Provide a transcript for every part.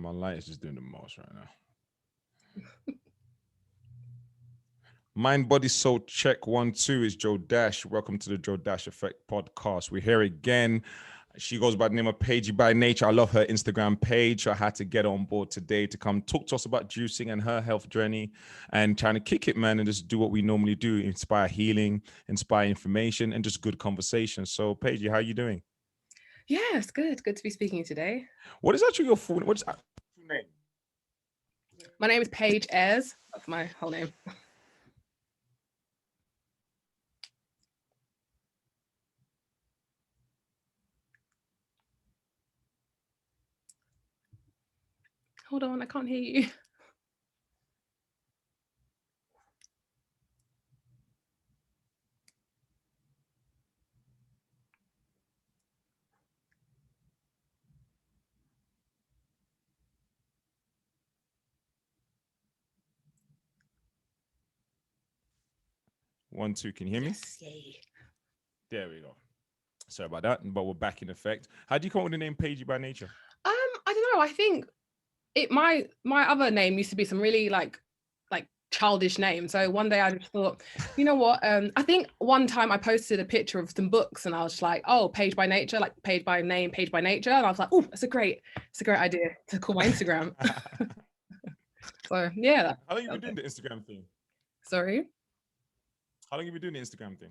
my light is just doing the most right now. Mind, body, soul, check 1, 2 is Joe Dash. Welcome to the Joe Dash Effect podcast. We're here again. She goes by the name of Paigee by nature. I love her Instagram page. I had to get on board today to come talk to us about juicing and her health journey and trying to kick it, man, and just do what we normally do, inspire healing, inspire information, and just good conversation. So, Paigee, how are you doing? Yes, good. Good to be speaking today. What is actually your full name? What's your name? My name is Paige Ayres. That's my whole name. Hold on, I can't hear you. One, two, can you hear me? Yes, yay. There we go. Sorry about that, but we're back in effect. How do you come up with the name Paigee by nature? I don't know. I think my other name used to be some really like childish name. So one day I just thought, you know what? I think one time I posted a picture of some books and I was just like, oh, Paige by nature, like Paige by name, Paige by nature. And I was like, oh, it's a great idea to call my Instagram. So yeah. How long have you been doing the Instagram thing? Sorry. How long have you been doing the Instagram thing?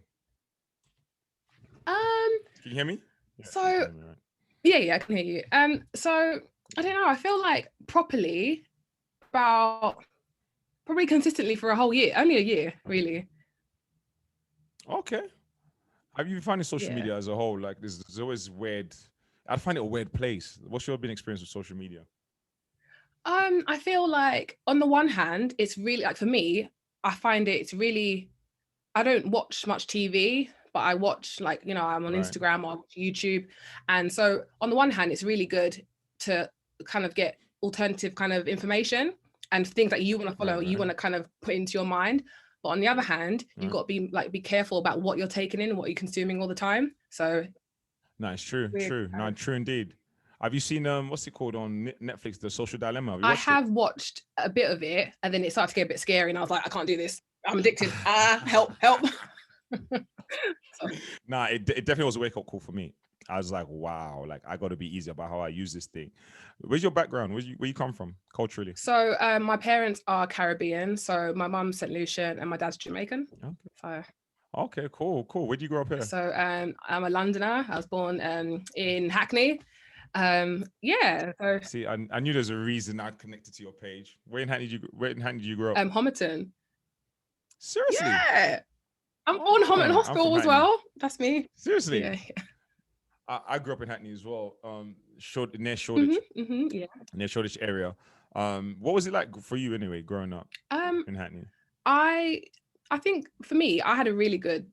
Can you hear me? Yeah, so hear me, right? Yeah, I can hear you. So I don't know. I feel like properly probably consistently for a whole year, only a year, really. Okay. Have you been finding social media as a whole? Like, there's always weird. I find it a weird place. What's your experience with social media? I feel like on the one hand, it's really like for me, I find it's really. I don't watch much TV, but I watch I'm on Instagram or YouTube, and so on the one hand, it's really good to kind of get alternative kind of information and things that you want to follow, you want to kind of put into your mind. But on the other hand, you've got to be careful about what you're taking in and what you're consuming all the time. So, no, it's true, no, true indeed. Have you seen what's it called on Netflix, The Social Dilemma? I have watched a bit of it, and then it started to get a bit scary, and I was like, I can't do this. I'm addicted. Help. Nah, it definitely was a wake-up call for me. I was like, wow, like I got to be easy about how I use this thing. Where's your background? Where you come from culturally? So my parents are Caribbean. So my mum's St. Lucian and my dad's Jamaican. Okay. So. Okay, cool. Where did you grow up here? So I'm a Londoner. I was born in Hackney. Yeah. So. See, I knew there's a reason I connected to your page. Where in Hackney did you grow up? Homerton. Seriously? Yeah. I'm born in Homerton Hospital as well. That's me. Seriously? Yeah. I grew up in Hackney as well. Near Shoreditch. Yeah. Near Shoreditch area. What was it like for you anyway, growing up in Hackney? I think for me, I had a really good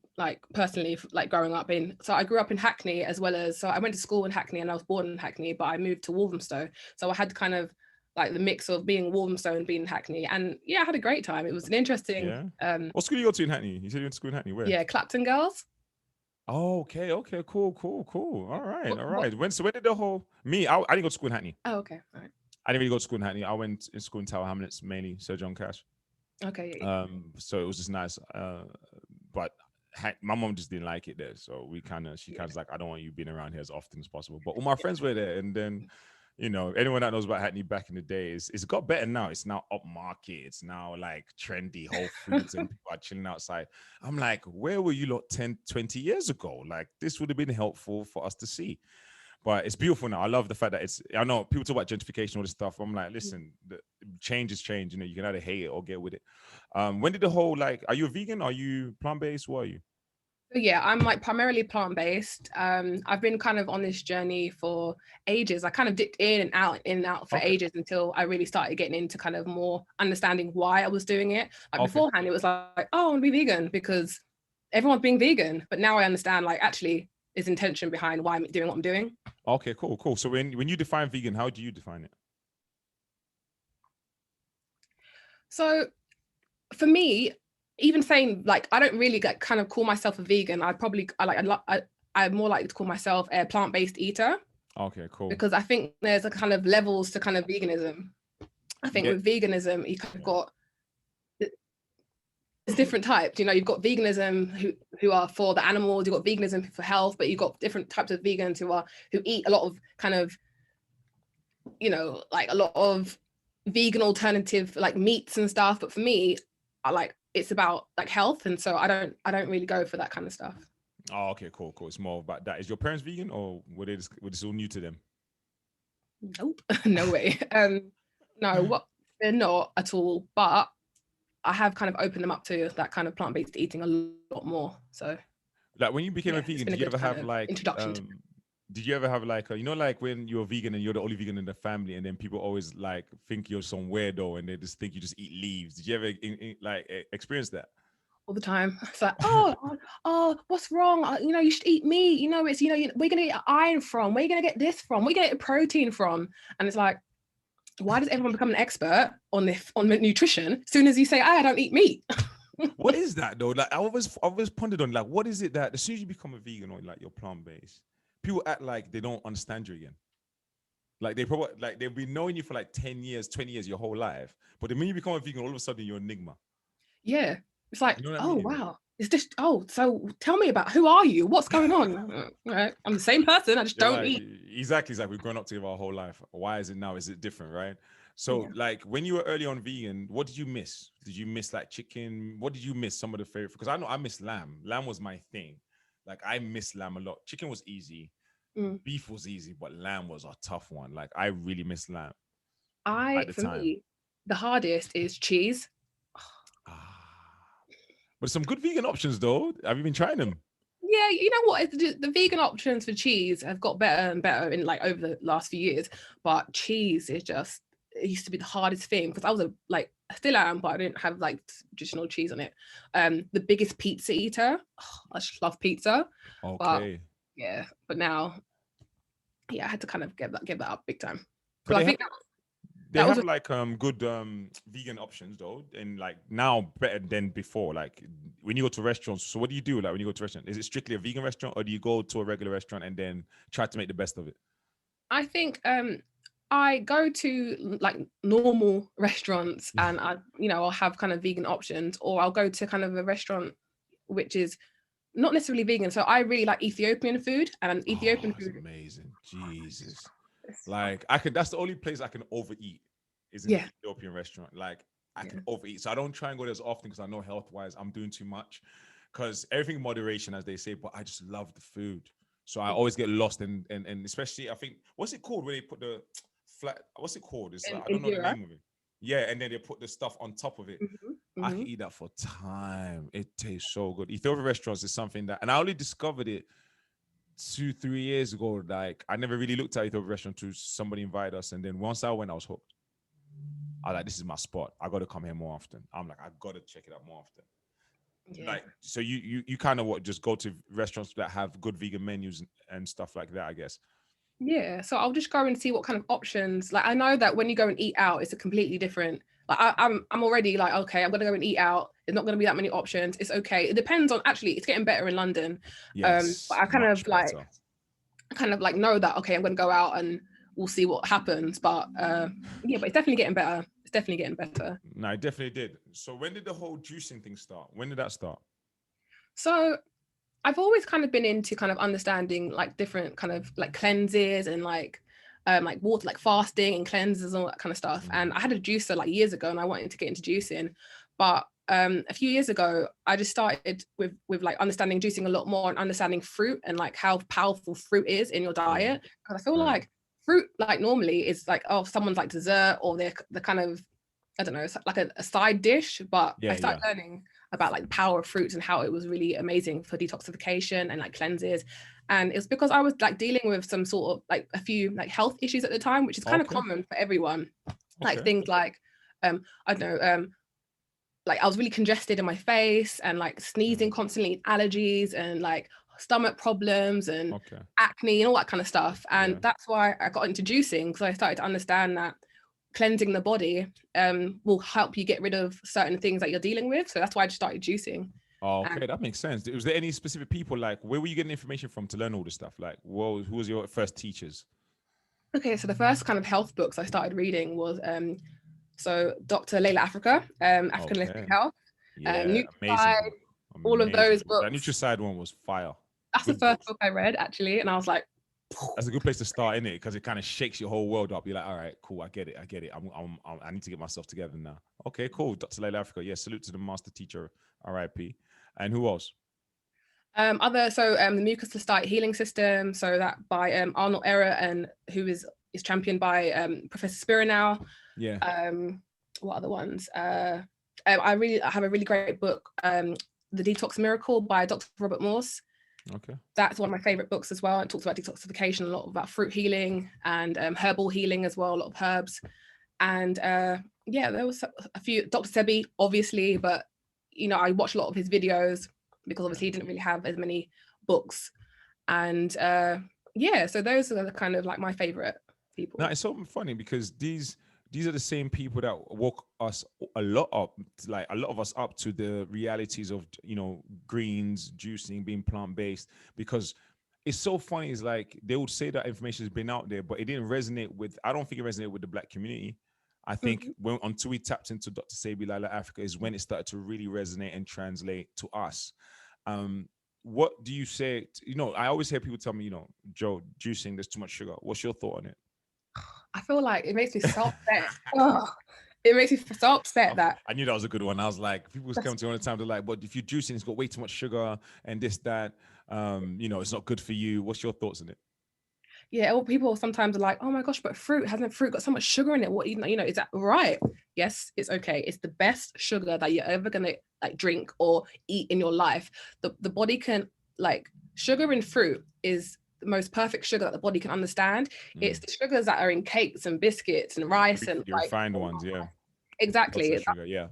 personally growing up in. So I grew up in Hackney as well as I went to school in Hackney and I was born in Hackney, but I moved to Walthamstow. So I had kind of the mix of being Walthamstow and being in Hackney, and yeah, I had a great time. It was an interesting. Yeah. What school you go to in Hackney? You said you went to school in Hackney. Where? Yeah, Clapton Girls. Oh, okay, cool. All right. When did the whole me? I didn't go to school in Hackney. Oh, okay, all right. I didn't really go to school in Hackney. I went in school in Tower Hamlets, mainly Sir John Cash. Okay. Yeah. So it was just nice. But my mom just didn't like it there, so she kind of was like, I don't want you being around here as often as possible. But all my friends were there, and then. Anyone that knows about Hackney back in the day, it's got better now. It's now upmarket. It's now like trendy Whole Foods and people are chilling outside. I'm like, where were you lot 10, 20 years ago? Like this would have been helpful for us to see. But it's beautiful now. I love the fact that I know people talk about gentrification, all this stuff. I'm like, listen, the change is change. You can either hate it or get with it. When did the whole are you a vegan? Are you plant-based? What are you? Yeah, I'm primarily plant-based. I've been kind of on this journey for ages. I kind of dipped in and out for ages until I really started getting into kind of more understanding why I was doing it. Beforehand, it was like, oh, I want to be vegan because everyone's being vegan. But now I understand actually there's intention behind why I'm doing what I'm doing. Okay, cool. So when you define vegan, how do you define it? So for me, even saying I don't really kind of call myself a vegan. I more like to call myself a plant-based eater. Okay, cool. because I think there's a kind of levels to kind of veganism. I think Yeah. with veganism, you kind of got there's different types. You know, you've got veganism who are for the animals, you've got veganism for health, but you've got different types of vegans who eat a lot of kind of, you know, like a lot of vegan alternative like meats and stuff. But for me, I like it's about like health, and so I don't really go for that kind of stuff. Oh, okay, cool, cool. It's more about that. Is your parents vegan, or were this all new to them? Nope, no way. No, what they're not at all. But I have kind of opened them up to that kind of plant-based eating a lot more. So Like when you became a yeah, it's vegan, been did a you good ever kind have of like introduction to. did you ever have like you know, like when you're vegan and you're the only vegan in the family, and then people always like think you're some weirdo and they just think you just eat leaves? Did you ever experience that? All the time. It's like, oh, what's wrong? You know, you should eat meat. You know, it's, you know, where are you going to get iron from? Where are you going to get this from? Where are you going to get protein from? And it's like, why does everyone become an expert on this, on nutrition, as soon as you say, I don't eat meat? What is that though? Like I always pondered on like what is it that as soon as you become a vegan or like you're plant-based, people act like they don't understand you again. Like they probably like they've been knowing you for like 10 years, 20 years, your whole life. But the minute you become a vegan, all of a sudden you're an enigma. Yeah. It's like, You know what I oh, mean? wow. It's just, oh, so tell me about who are you? What's going on? Right. I'm the same person. I just You're don't like, eat. exactly. It's like we've grown up together our whole life. Why is it now? Is it different, right? So, Yeah. like, when you were early on vegan, what did you miss? Did you miss like chicken? What did you miss? Some of the favorite? Because I know I miss lamb. Lamb was my thing. Like, I miss lamb a lot. Chicken was easy. Mm. Beef was easy, but lamb was a tough one. Like, I really miss lamb at the For time. me, the hardest is cheese. Ah, but some good vegan options though. Have you been trying them? Yeah, you know what? The vegan options for cheese have got better and better in like over the last few years. But cheese is just it used to be the hardest thing because I was like I still am, but I didn't have like traditional cheese on it. The biggest pizza eater. Oh, I just love pizza, but Okay. yeah, but now yeah, I had to kind of give that up big time But because I think they that was have like good vegan options though, and like now better than before. Like when you go to restaurants, so what do you do? Like when you go to restaurant, is it strictly a vegan restaurant, or do you go to a regular restaurant and then try to make the best of it? I think I go to like normal restaurants and I, you know, I'll have kind of vegan options, or I'll go to kind of a restaurant which is not necessarily vegan. So I really like Ethiopian food, and Oh, Ethiopian it's food amazing. Jesus. is, Like I could that's the only place I can overeat is in the yeah, Ethiopian restaurant. Like I can yeah, overeat. So I don't try and go there as often because I know health wise I'm doing too much. Because everything in moderation, as they say, but I just love the food. So I yeah. always get lost and especially I think what's it called when they put the flat what's it called? It's like I don't know the Injera. name of it. Yeah, and then they put the stuff on top of it. Hmm. I can Hmm. eat that for time. It tastes so good. Ethiopian restaurants is something that and I only discovered it 2, 3 years ago. Like I never really looked at Ethiopian restaurant to somebody invited us, and then once I went, I was hooked. I was like, this is my spot. I got to come here more often. I'm like, I got to check it out more often. Yeah. Like, so you kind of what just go to restaurants that have good vegan menus and stuff like that, I guess. Yeah, so I'll just go and see what kind of options. Like I know that when you go and eat out, it's a completely different. Like I'm already like okay, I'm gonna go and eat out. There's not gonna be that many options. It's okay. It depends on actually. It's getting better in London, but Yes, I much better. kind of like know that okay, I'm gonna go out and we'll see what happens. But yeah, but it's definitely getting better. It's definitely getting better. No, I definitely did. So when did the whole juicing thing start? When did that start? So I've always kind of been into kind of understanding like different kind of like cleanses and like water like fasting and cleanses and all that kind of stuff. And Mhm. I had a juicer like years ago and I wanted to get into juicing. But a few years ago I just started with like understanding juicing a lot more and understanding fruit and like how powerful fruit is in your Right, diet. Because I feel right. like fruit like normally is like oh someone's like dessert or they're kind of I don't know, it's like a side dish, but I Yeah, started yeah. learning about like the power of fruits and how it was really amazing for detoxification and like cleanses. And it's because I was like dealing with some sort of like a few like health issues at the time, which is kind of Okay, common for everyone. Like okay. things like I don't know, like I was really congested in my face and like Mm, sneezing constantly, allergies and like stomach problems and okay, acne and all that kind of stuff. And yeah. that's why I got into juicing because I started to understand that cleansing the body will help you get rid of certain things that you're dealing with. So that's why I just started juicing. And Okay, that makes sense. Was there any specific people like where were you getting information from to learn all this stuff? Like, who was your first teachers? Okay, so the first kind of health books I started reading was so Dr. Layla Africa, African Holistic Okay. Health, Yeah, amazing Nutricide, book. all of Amazing those book. That books. Nutricide one was fire. That's the Good first books. book I read actually, and I was like, That's a good place to start, in it? Because it kind of shakes your whole world up. You're like, all right, cool, I get it, I get it. I need to get myself together now. Okay, cool. Dr. Layla Africa. Yeah, salute to the master teacher, R.I.P. And who else? the mucus to healing system, so that by Arnold Ehret, and who is championed by Professor Spira now. Yeah. What other ones? I have a really great book, The Detox Miracle by Dr. Robert Morse. Okay. That's one of my favorite books as well. It talks about detoxification, a lot about fruit healing and herbal healing as well, a lot of herbs. And there was a few, Dr. Sebi, obviously, but I watched a lot of his videos because obviously he didn't really have as many books. And so those are the kind of like my favorite people. Now it's so funny because these are the same people that woke us a lot up, like a lot of us up to the realities of greens, juicing, being plant based. Because it's so funny. It's like they would say that information has been out there, but it didn't resonate with. I don't think it resonated with the Black community. I think when until we tapped into Dr. Sebi Lila Africa is when it started to really resonate and translate to us. What do you say? I always hear people tell me, Joe, juicing, there's too much sugar. What's your thought on it? I feel like it makes me so upset. It makes me so upset that I knew that was a good one. I was like, people come to me all the time. They're like, but if you're juicing, it's got way too much sugar and this, that. It's not good for you. What's your thoughts on it? Yeah, well, people sometimes are like, oh my gosh, but hasn't fruit got so much sugar in it? What, is that right? Yes, it's okay. It's the best sugar that you're ever gonna like drink or eat in your life. The body can sugar in fruit is the most perfect sugar that the body can understand. It's the sugars that are in cakes and biscuits and rice and the refined ones, yeah. Exactly. Sugar, yeah.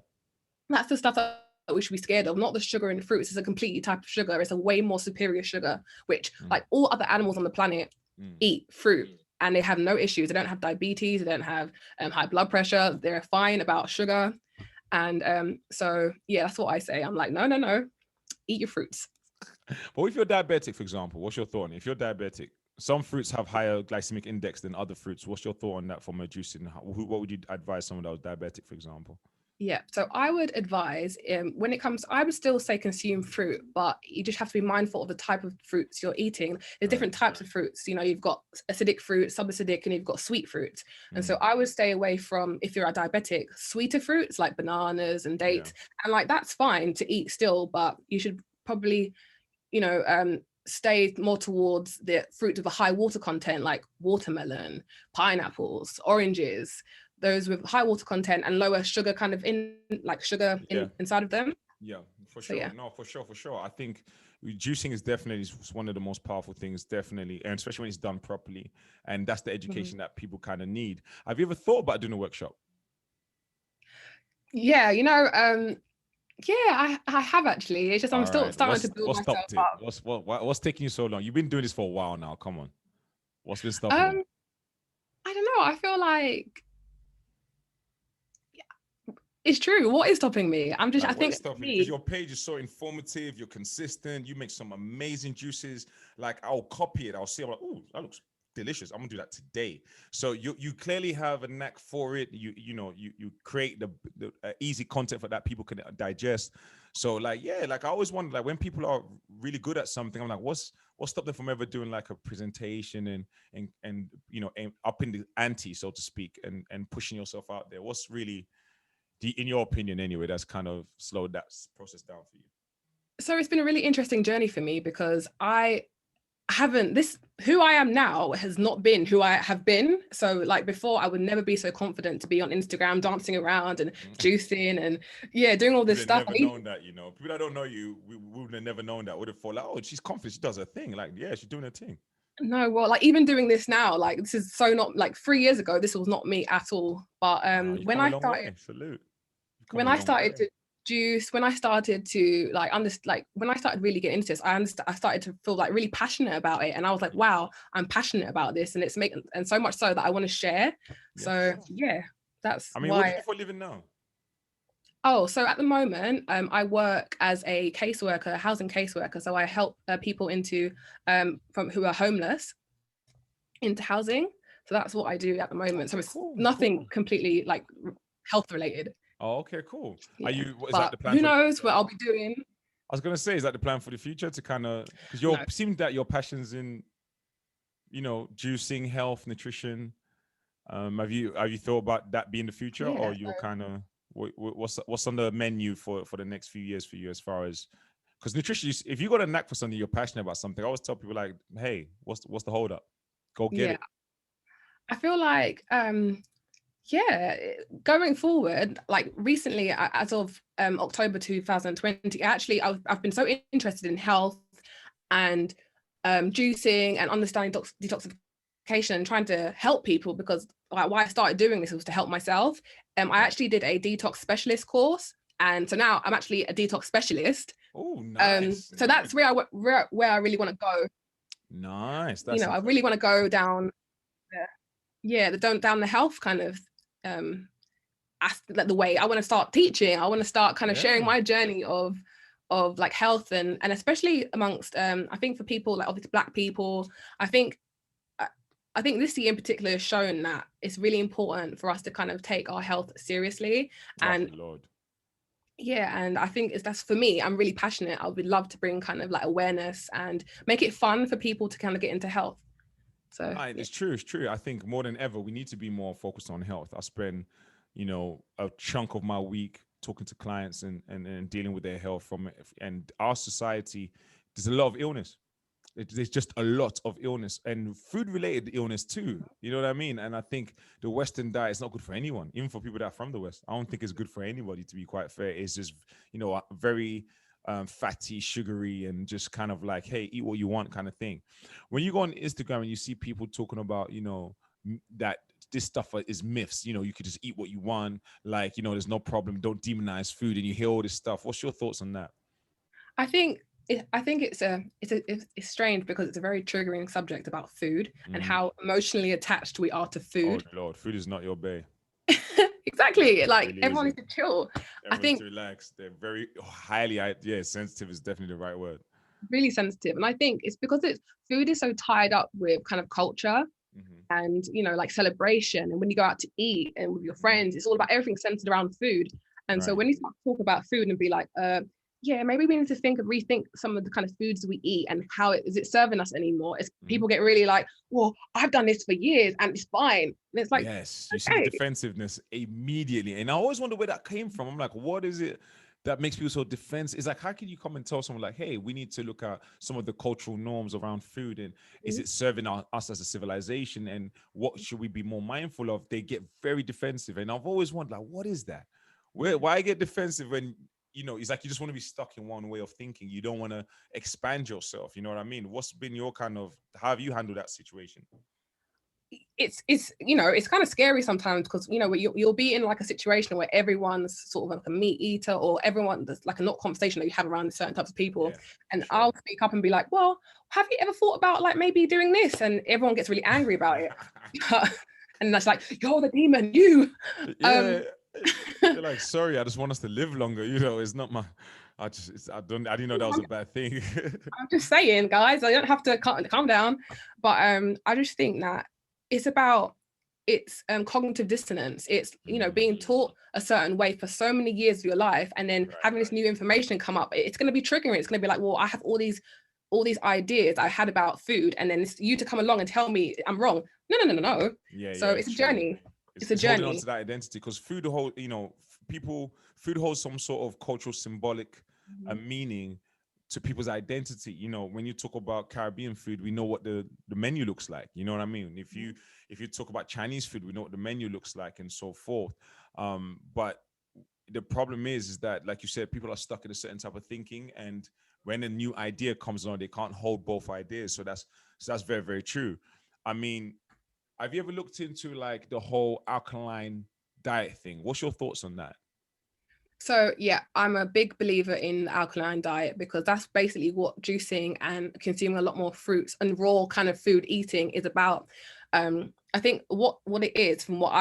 That's the stuff that we should be scared of, not the sugar in fruits. It's a completely type of sugar. It's a way more superior sugar, which like all other animals on the planet eat fruit and they have no issues. They don't have diabetes, they don't have high blood pressure, they're fine about sugar. And that's what I say. I'm like, no, eat your fruits. But if you're diabetic, for example, what's your thought on it? If you're diabetic, some fruits have higher glycemic index than other fruits. What's your thought on that from a juicing? What would you advise someone that was diabetic, for example? Yeah, so I would advise when it comes, I would still say consume fruit, but you just have to be mindful of the type of fruits you're eating. There's different types of fruits. You've got acidic fruit, subacidic, and you've got sweet fruits. And so I would stay away from, if you're a diabetic, sweeter fruits like bananas and dates. And that's fine to eat still, but you should probably, stay more towards the fruit of a high water content like watermelon, pineapples, oranges, those with high water content and lower sugar inside of them. Yeah, for sure. Yeah. No, for sure. I think juicing is definitely one of the most powerful things, definitely, and especially when it's done properly. And that's the education that people kind of need. Have you ever thought about doing a workshop? Yeah, I have actually. It's just I'm still starting to build myself up. What's taking you so long? You've been doing this for a while now. Come on, what's been stopping you? I don't know. I feel like it's true. What is stopping me? I think because your page is so informative. You're consistent. You make some amazing juices. Like I'll copy it. I'll see. I'm like, oh, that looks delicious. I'm gonna do that today. So you clearly have a knack for it. You create the easy content for that people can digest. So I always wonder, when people are really good at something, I'm like, what stopped them from ever doing like a presentation and upping the ante, so to speak, and pushing yourself out there? What's really in your opinion anyway, that's kind of slowed that process down for you? So it's been a really interesting journey for me because who I am now has not been who I have been. So before, I would never be so confident to be on Instagram dancing around and juicing and doing all this stuff. Never known that, people that don't know you, we would have never known that. Would have thought oh, she's confident, she does her thing. She's doing her thing. No, well, even doing this now, this is so not 3 years ago, this was not me at all. But when I started to juice, when I started to when I started really getting into this, I started to feel really passionate about it, and I was like, wow, I'm passionate about this, and it's and so much so that I want to share. So that's why. What do you do for a living now? Oh, so at the moment, I work as a caseworker, housing caseworker. So I help people who are homeless into housing. So that's what I do at the moment. So it's Cool, nothing cool. completely like health related. Oh, okay, cool. Are Yeah. you? Is that But the plan who for? knows what I'll be doing? I was gonna say, is that the plan for the future to kind of, because you're No. seems that your passions in, juicing, health, nutrition. Have you thought about that being the future, or Yeah. you're kind of what's on the menu for the next few years for you as far as, because nutrition, if you got a knack for something, you're passionate about something. I always tell people like, hey, what's the hold up? Go get Yeah. it. I feel like yeah, going forward, like recently, as of October 2020, actually, I've been so interested in health and juicing and understanding detoxification and trying to help people, because like why I started doing this was to help myself. I actually did a detox specialist course, and so now I'm actually a detox specialist. Oh, nice, So nice, that's where I really want to go. nice. You That's know, I really incredible. want to go down, down the health kind of like the way I want to start teaching. I want to start kind of sharing Yeah, my journey of like health, and especially amongst I think for people like obviously Black people. I think I think this year in particular has shown that it's really important for us to kind of take our health seriously. oh And Lord. yeah, and I think that's for me, I'm really passionate. I would love to bring kind of like awareness and make it fun for people to kind of get into health. So yeah. It's true. It's true. I think more than ever, we need to be more focused on health. I spend, a chunk of my week talking to clients and dealing with their health from it. And our society, there's a lot of illness. There's just a lot of illness and food related illness too. You know what I mean? And I think the Western diet is not good for anyone, even for people that are from the West. I don't think it's good for anybody, to be quite fair. It's just, very fatty, sugary, and just kind of like, hey, eat what you want kind of thing. When you go on Instagram and you see people talking about, that this stuff is myths, you could just eat what you want, like, there's no problem, don't demonize food, and you hear all this stuff. What's your thoughts on that? I think it's strange because it's a very triggering subject about food and Mm. how emotionally attached we are to Oh food. Lord, food is not your bay. Exactly, It like really everyone needs isn't. to chill. I Everyone needs think to relax. They're very highly, yeah, sensitive is definitely the right word. really sensitive, and I think it's because it's food is so tied up with kind of culture Hmm. and like celebration, and when you go out to eat and with your Hmm. friends, it's all about everything centered around food. And so Right. when you start to talk about food and be like, yeah, maybe we need to rethink some of the kind of foods we eat and how is it serving us anymore. It's Hmm. people get really like, well, I've done this for years and it's fine. And it's like, Yes, you see the okay, defensiveness immediately, and I always wonder where that came from. I'm like, what is it that makes people so defensive? It's like, how can you come and tell someone like, hey, we need to look at some of the cultural norms around food, and is it serving us as a civilization, and what should we be more mindful of? They get very defensive, and I've always wondered, like, what is that? Why get defensive when it's like you just want to be stuck in one way of thinking. You don't want to expand yourself. You know what I mean? What's been your kind of, how have you handled that situation? it's it's kind of scary sometimes because you'll be in like a situation where everyone's sort of like a meat eater, or everyone there's like a not conversation that you have around certain types of people, Yeah, for and sure. I'll speak up and be like, well, have you ever thought about like maybe doing this, and everyone gets really angry about it. And that's like, you're the demon, you. Yeah, um you're like, sorry, I just want us to live longer. It's not my. I didn't know that was a bad thing. I'm just saying, guys, I don't have to calm down. But I just think that it's about it's cognitive dissonance. It's being Mm, taught a certain way for so many years of your life, and then right, having this right. new information come up. It's going to be triggering. It's going to be like, well, I have all these ideas I had about food, and then it's you to come along and tell me I'm wrong. No, no, no, no, no. Yeah, So yeah, it's a true. journey. It's, It's a it's holding on journey. to that identity because food hold, people, food holds some sort of cultural symbolic Mhm. meaning to people's identity. When you talk about Caribbean food, we know what the menu looks like. You know what I mean? If you talk about Chinese food, we know what the menu looks like and so forth. But the problem is that, like you said, people are stuck in a certain type of thinking, and when a new idea comes on, they can't hold both ideas. So that's very, very true. I mean, have you ever looked into like the whole alkaline diet thing? What's your thoughts on that? So yeah, I'm a big believer in the alkaline diet because that's basically what juicing and consuming a lot more fruits and raw kind of food eating is about. I think what it is from what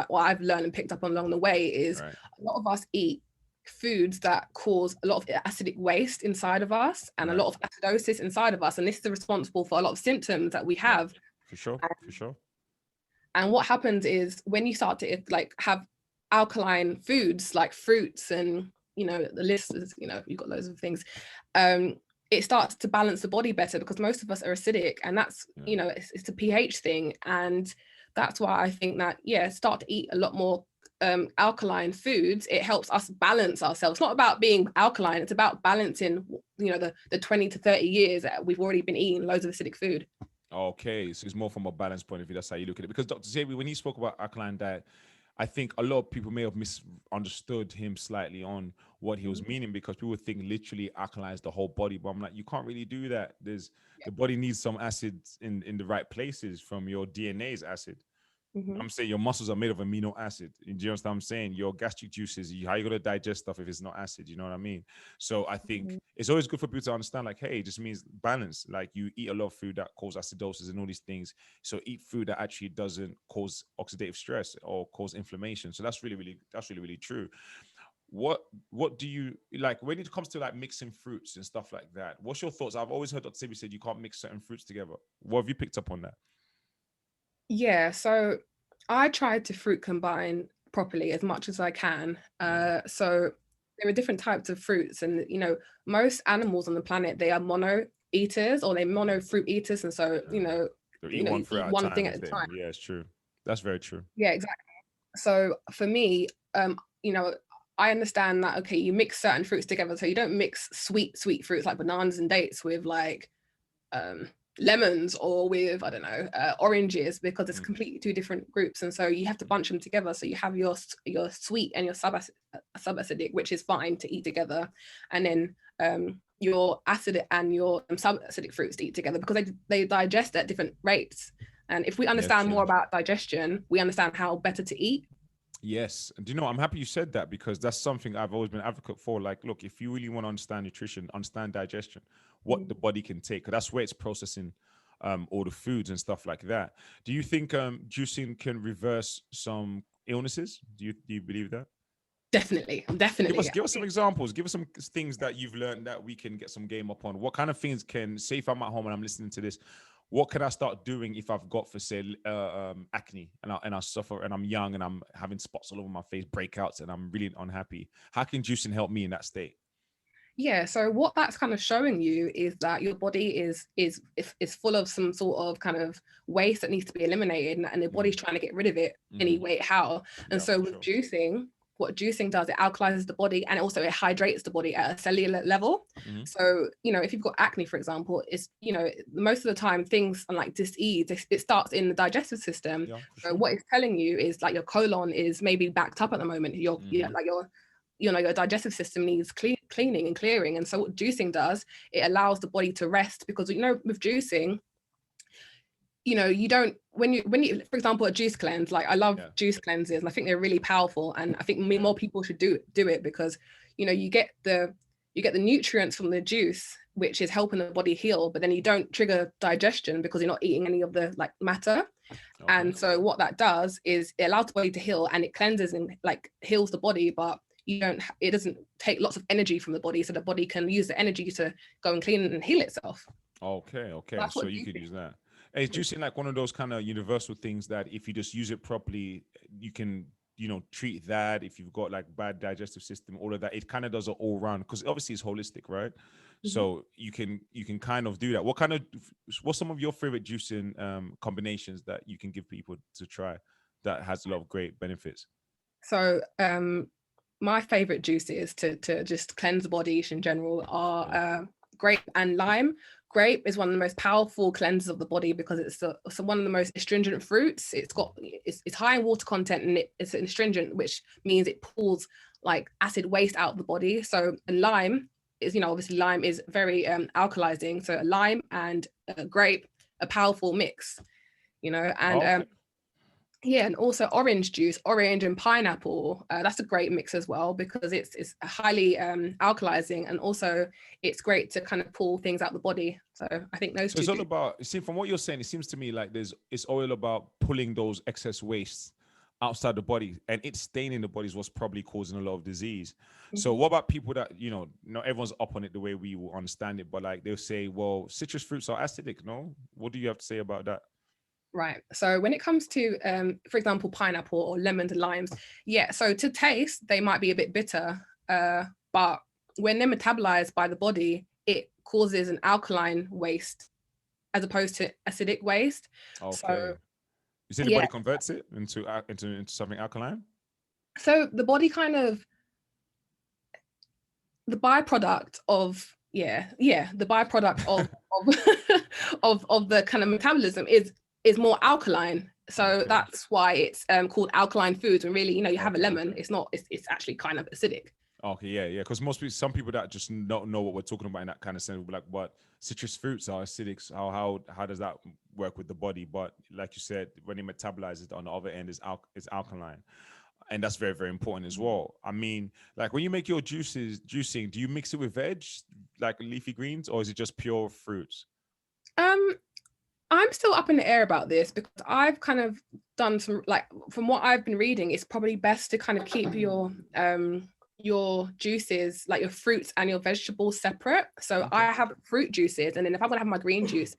what I've learned and picked up on along the way is Right. a lot of us eat foods that cause a lot of acidic waste inside of us and a Right. lot of acidosis inside of us, and this is responsible for a lot of symptoms that we Yeah. have. For sure. For sure. And what happens is when you start to like have alkaline foods like fruits and, you know, the list is, you know, you've got loads of things, it starts to balance the body better, because most of us are acidic, and that's, you know, it's a pH thing. And that's why I think that, yeah, start to eat a lot more alkaline foods. It helps us balance ourselves. It's not about being alkaline, it's about balancing, you know, the 20 to 30 years that we've already been eating loads of acidic food. Okay, so it's more from a balance point of view. That's how you look at it. Because Dr. Xavier, when he spoke about alkaline diet, I think a lot of people may have misunderstood him slightly on what he was meaning, because people think literally alkalinize the whole body. But I'm like, you can't really do that. The body needs some acids in the right places from your DNA's acid. I'm saying your muscles are made of amino acid. Do you understand what I'm saying? Your gastric juices, how you going to digest stuff if it's not acid? You know what I mean? So I think it's always good for people to understand, like, hey, it just means balance. Like, you eat a lot of food that cause acidosis and all these things. So eat food that actually doesn't cause oxidative stress or cause inflammation. So that's really true. What do you like when it comes to like mixing fruits and stuff like that? What's your thoughts? I've always heard Dr. Sebi said you can't mix certain fruits together. What have you picked up on that? Yeah, so I tried to fruit combine properly as much as I can. So there are different types of fruits, and you know, most animals on the planet, they are mono eaters, or they mono fruit eaters, and so So eat you one fruit eat at a one time thing and at a thing. time. Yeah, it's true. That's very true. Yeah, exactly. So for me, you know, I understand that, okay, you mix certain fruits together, so you don't mix sweet fruits like bananas and dates with like um, lemons, or with, I don't know, oranges, because it's completely two different groups, and so you have to bunch them together. So you have your sweet and your subacidic, which is fine to eat together, and then your acid and your subacidic fruits to eat together, because they digest at different rates. And if we understand more about digestion, we understand how better to eat. Yes. And do you know, I'm happy you said that, because that's something I've always been an advocate for. Like, look, if you really want to understand nutrition, understand digestion, what the body can take, 'cause that's where it's processing all the foods and stuff like that. Do you think juicing can reverse some illnesses? Do you believe that? Definitely. Give us some examples. Give us some things that you've learned that we can get some game up on. What kind of things can, say if I'm at home and I'm listening to this, what can I start doing if I've got, for say, acne, and I suffer, and I'm young and I'm having spots all over my face, breakouts, and I'm really unhappy? How can juicing help me in that state? Yeah, so what that's kind of showing you is that your body is full of some sort of kind of waste that needs to be eliminated, and the body's trying to get rid of it anyway. How? And so with juicing, what juicing does, it alkalizes the body, and also it hydrates the body at a cellular level. So, you know, if you've got acne, for example, it's, you know, most of the time things like dis-ease, it starts in the digestive system. So what it's telling you is like your colon is maybe backed up at the moment. Your you know, your digestive system needs cleaning and clearing. And so what juicing does, it allows the body to rest, because, you know, with juicing, you know, you don't, when you for example, a juice cleanse, like I love juice cleanses, and I think they're really powerful, and I think more people should do it, because, you know, you get the nutrients from the juice, which is helping the body heal, but then you don't trigger digestion because you're not eating any of the like matter. And so what that does is it allows the body to heal, and it cleanses and like heals the body, but it doesn't take lots of energy from the body, so the body can use the energy to go and clean and heal itself. Okay. So you could use that. Is juicing like one of those kind of universal things that if you just use it properly, you can, you know, treat that if you've got like bad digestive system, all of that? It kind of does it all round, because obviously it's holistic, right? So you can kind of do that. What's some of your favorite juicing combinations that you can give people to try that has a lot of great benefits? So my favorite juices to just cleanse the body in general are grape and lime. Grape is one of the most powerful cleansers of the body, because it's one of the most astringent fruits. It's high in water content, and it's an astringent, which means it pulls like acid waste out of the body. So lime is, you know, obviously lime is very alkalizing. So lime and grape, a powerful mix, you know. And yeah, and also orange juice, orange and pineapple. That's a great mix as well, because it's highly alkalizing, and also it's great to kind of pull things out the body. So I think those So two. it's all about, see, from what you're saying, it seems to me like it's all about pulling those excess wastes outside the body, and it's staying in the body is what's probably causing a lot of disease. So what about people that, you know, not everyone's up on it the way we will understand it, but like they'll say, well, citrus fruits are acidic. No, what do you have to say about that? Right. So when it comes to, for example, pineapple or lemons and limes, yeah. So to taste, they might be a bit bitter, but when they're metabolized by the body, it causes an alkaline waste as opposed to acidic waste. Okay. So You say the yeah. body converts it into something alkaline? So the body kind of the byproduct of the byproduct of the kind of metabolism is more alkaline. So Okay. that's why it's called alkaline foods. And really, you have a Okay. lemon, it's actually kind of acidic. Okay, yeah. Because some people that just don't know what we're talking about in that kind of sense will be like, "What citrus fruits are acidic? How does that work with the body?" But like you said, when it metabolizes on the other end is alkaline, and that's very very important as well. I mean, like when you make your juicing, do you mix it with veg, like leafy greens, or is it just pure fruits? Um, I'm still up in the air about this because I've kind of done some, like, from what I've been reading, it's probably best to kind of keep your juices, like your fruits and your vegetables, separate. So Okay. I have fruit juices, and then if I'm gonna have my green juices,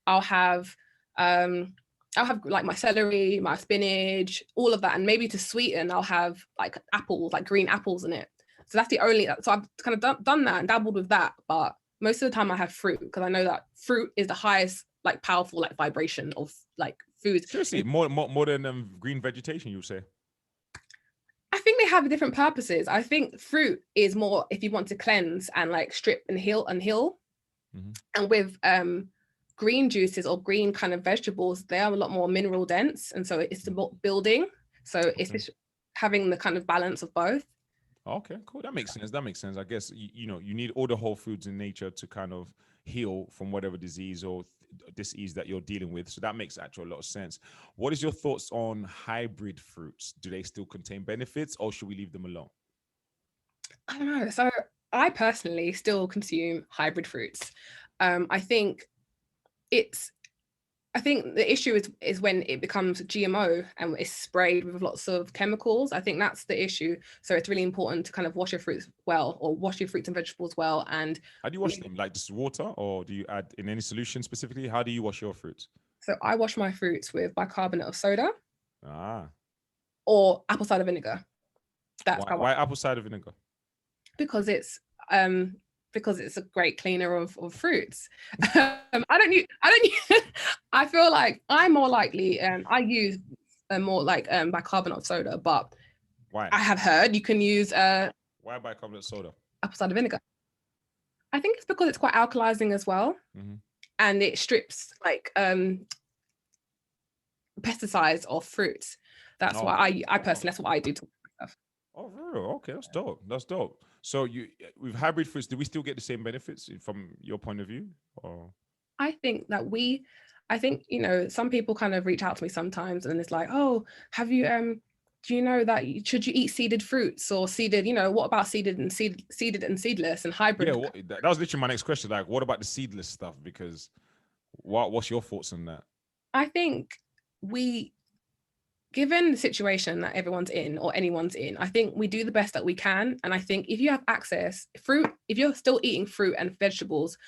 I'll have um I'll have like my celery, my spinach, all of that, and maybe to sweeten, I'll have like apples, like green apples in it. So that's the only. So I've kind of done that and dabbled with that, but most of the time I have fruit because I know that fruit is the highest, like, powerful, like, vibration of like foods. Seriously, And more than green vegetation, you would say? I think they have different purposes. I think fruit is more if you want to cleanse and like strip and heal Mm-hmm. and with green juices or green kind of vegetables, they are a lot more mineral dense, and so it's about building. So it's Okay. just having the kind of balance of both. Okay, cool. That makes sense. That makes sense. I guess you need all the whole foods in nature to kind of heal from whatever disease or disease that you're dealing with. So that makes actually a lot of sense. What is your thoughts on hybrid fruits? Do they still contain benefits, or should we leave them alone? I don't know. So I personally still consume hybrid fruits. I think it's I think the issue is when it becomes GMO and it's sprayed with lots of chemicals. I think that's the issue. So it's really important to kind of wash your fruits well, or wash your fruits and vegetables well. And How do you wash them? Like just water, or do you add in any solution specifically? How do you wash your fruits? so I wash my fruits with bicarbonate of soda Ah, or apple cider vinegar. That's how I, why apple cider vinegar? because it's um because it's a great cleaner of fruits. I don't use, I feel like I'm more likely, I use more like bicarbonate of soda, but Why? I have heard you can use Why bicarbonate soda? apple cider vinegar. I think it's because it's quite alkalizing as well, Mm-hmm. and it strips like pesticides off fruits. That's why Okay. I personally, that's what I do to myself. Oh, for real? Okay, that's dope. That's dope. So you with hybrid fruits, do we still get the same benefits from your point of view? Or I think that I think, some people kind of reach out to me sometimes and it's like, oh, have you do you know that should you eat seeded fruits or seeded, what about seeded and seedless and yeah, hybrid? that was literally my next question. Like, what about the seedless stuff? Because what's your thoughts on that? I think we given the situation that everyone's in or anyone's in, I think we do the best that we can. And I think if you have access, if you're still eating fruit and vegetables,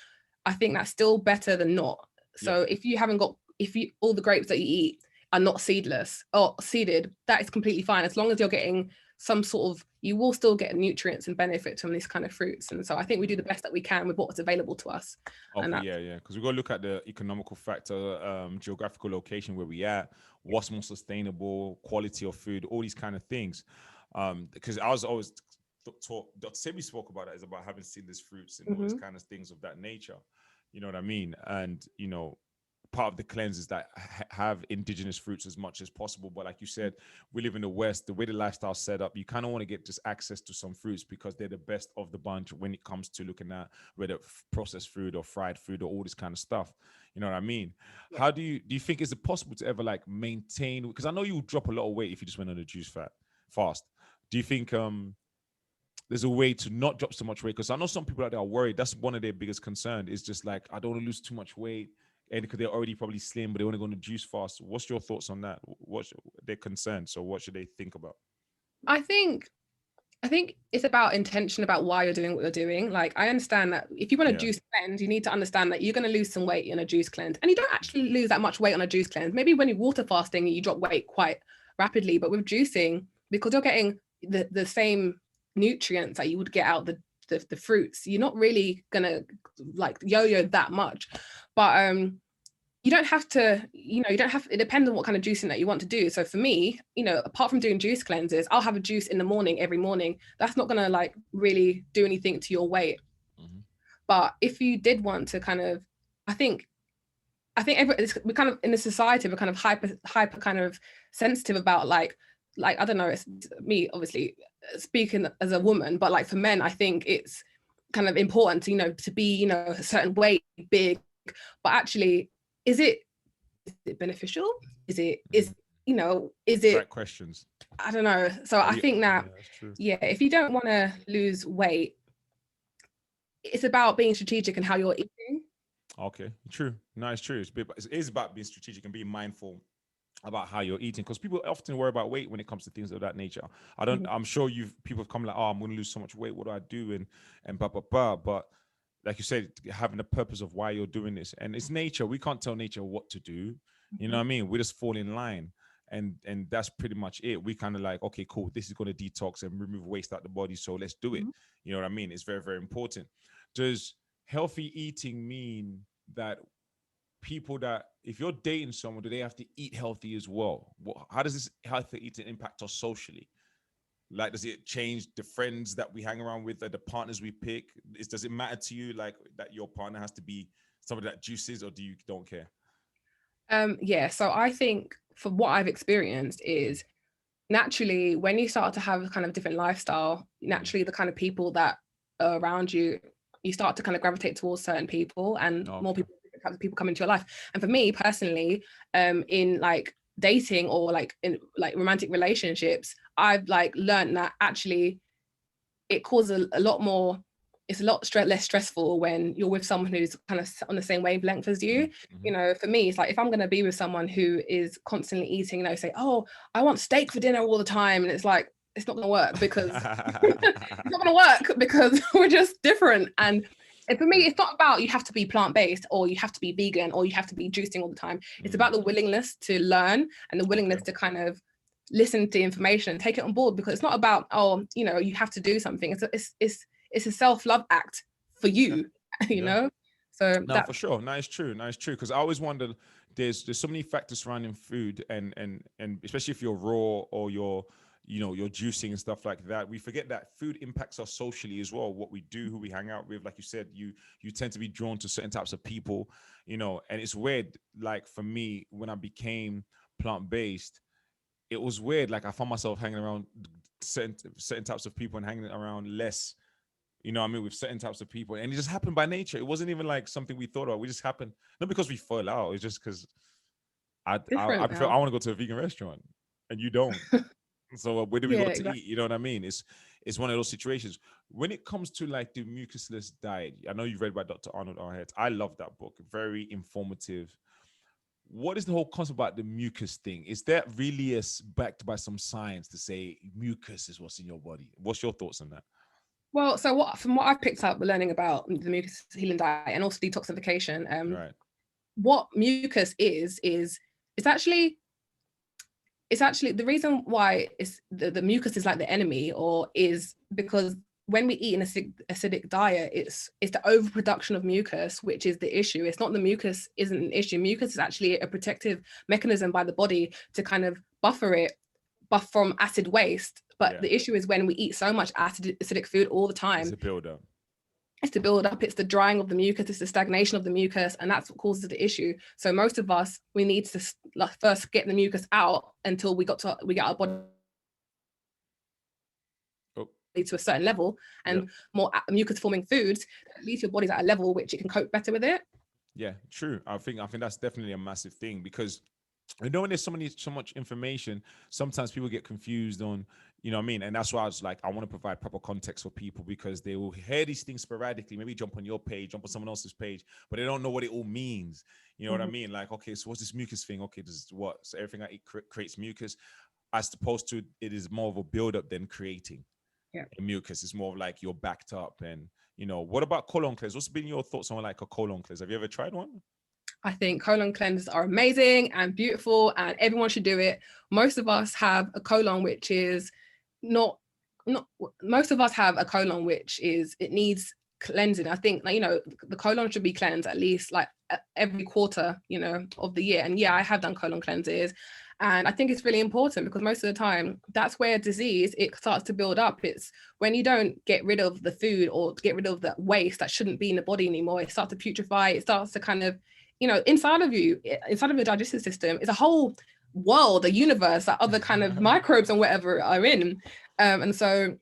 I think that's still better than not. Yeah. So if you haven't got, if you all the grapes that you eat are not seedless or seeded, that is completely fine. As long as you're getting some sort of, you will still get nutrients and benefits from these kind of fruits. And so I think we do the best that we can with what's available to us. And Okay, yeah. Because we got to look at the economical factor, geographical location where we at, what's more sustainable, quality of food, all these kind of things. Because I was always taught, Dr. Sebi spoke about it, is about having seedless fruits and all these kind of things of that nature. You know what I mean? And part of the cleanse is that have indigenous fruits as much as possible. But like you said, we live in the West, the way the lifestyle's set up, you kind of want to get just access to some fruits because they're the best of the bunch when it comes to looking at whether processed food or fried food or all this kind of stuff. You know what I mean? Yeah. How do you think, is it possible to ever like maintain, because I know you drop a lot of weight if you just went on a juice fast. Do you think there's a way to not drop so much weight? Because I know some people out there are worried. That's one of their biggest concern, is just like, I don't want to lose too much weight. And because they're already probably slim, but they want to go on a juice fast. What's your thoughts on that? What's their concern? So what should they think about? I think I think it's about intention, about why you're doing what you're doing. Like, I understand that if you want to Yeah. juice cleanse, you need to understand that you're going to lose some weight in a juice cleanse. And you don't actually lose that much weight on a juice cleanse. Maybe when you're water fasting, you drop weight quite rapidly. But with juicing, because you're getting the same nutrients that you would get out the fruits, you're not really going to like yo-yo that much. But you don't have to, it depends on what kind of juicing that you want to do. So for me, apart from doing juice cleanses, I'll have a juice in the morning every morning. That's not going to like really do anything to your weight. Mm-hmm. But if you did want to kind of, I think we're kind of in the society, we're kind of hyper kind of sensitive about like I don't know, it's me obviously speaking as a woman, but like for men, I think it's kind of important to, to be, a certain weight, big, but actually, is it beneficial? Is it is it, Right questions. I don't know. So I think that That's true. if you don't want to lose weight, it's about being strategic and how you're eating. Okay, true. No, it's true. It is about being strategic and being mindful about how you're eating, because people often worry about weight when it comes to things of that nature. I'm sure people have come like, oh, I'm going to lose so much weight. What do I do? And blah, blah, blah. But like you said, having a purpose of why you're doing this, and it's nature. We can't tell nature what to do. You know what I mean? We just fall in line. And that's pretty much it. We kind of like, okay, cool. This is going to detox and remove waste out the body. So let's do it. Mm-hmm. You know what I mean? It's very, very important. Does healthy eating mean that people that, if you're dating someone, do they have to eat healthy as well? How does this healthy eating impact us socially? Like, does it change the friends that we hang around with, the partners we pick? Does it matter to you, like, that your partner has to be somebody that juices, or do you don't care? Yeah, so I think from what I've experienced is naturally when you start to have a kind of different lifestyle, naturally the kind of people that are around you, you start to kind of gravitate towards certain people, and more Okay. people, different types of people come into your life. And for me personally, in like dating or like in like romantic relationships, I've like learned that actually it causes a lot more, it's a lot less stressful when you're with someone who's kind of on the same wavelength as you. Mm-hmm. For me, it's like if I'm going to be with someone who is constantly eating, say, oh, I want steak for dinner all the time, and it's like, it's not going to work because it's not going to work because we're just different. And for me, it's not about you have to be plant-based or you have to be vegan or you have to be juicing all the time. It's about the willingness to learn and the willingness to kind of listen to information and take it on board, because it's not about, oh, you have to do something. It's a self-love act for Yeah. you. Yeah. So No, for sure. No, it's true. No, it's true. Because I always wondered, there's so many factors surrounding food, and especially if you're raw or you're juicing and stuff like that. We forget that food impacts us socially as well. What we do, who we hang out with. Like you said, you tend to be drawn to certain types of people, and it's weird. Like for me, when I became plant-based, it was weird. Like I found myself hanging around certain types of people and hanging around less, what I mean, with certain types of people. And it just happened by nature. It wasn't even like something we thought about. We just happened, not because we fell out. It's just because I different prefer, now. I want to go to a vegan restaurant and you don't. So where do we Yeah, go to exactly. eat? You know what I mean? It's one of those situations. When it comes to like the mucusless diet, I know you've read by Dr. Arnold Arhead. I love that book. Very informative. What is the whole concept about the mucus thing? Is that really backed by some science to say mucus is what's in your body? What's your thoughts on that? Well, so from what I've picked up learning about the mucus healing diet and also detoxification, Right. what mucus is it's actually the reason why it's the mucus is like the enemy, or is because when we eat an acidic diet, it's the overproduction of mucus which is the issue. It's not, the mucus isn't an issue. Mucus is actually a protective mechanism by the body to kind of buff from acid waste. But Yeah. the issue is when we eat so much acidic food all the It's time, a build up. it's the build up, it's the drying of the mucus, it's the stagnation of the mucus, and that's what causes the issue. So most of us, we need to first get the mucus out until we get our body Oh, to a certain level, yep. and more mucus forming foods, at least your body's at a level which it can cope better with it. Yeah, true. I think that's definitely a massive thing, because when there's so much information, sometimes people get confused on, what I mean? And that's why I was like, I want to provide proper context for people, because they will hear these things sporadically, maybe jump on your page, jump on someone else's page, but they don't know what it all means. You know what I mean? Like, okay, so what's this mucus thing? Okay, this is what? So everything I eat creates mucus, as opposed to it is more of a build-up than creating. mucus. It's more of like you're backed up. And what about colon cleanse? What's been your thoughts on like a colon cleanse? Have you ever tried one? I think colon cleanses are amazing and beautiful, and everyone should do it. Most of us have a colon which is not most of us have a colon which is, it needs cleansing. I think, like, the colon should be cleansed at least like every quarter, of the year. And yeah, I have done colon cleanses, and I think it's really important because most of the time that's where disease, it starts to build up. It's when you don't get rid of the food or get rid of the waste that shouldn't be in the body anymore, it starts to putrefy. It starts to kind of, inside of you, inside of your digestive system is a whole world, a universe that other kind of microbes and whatever are in. And so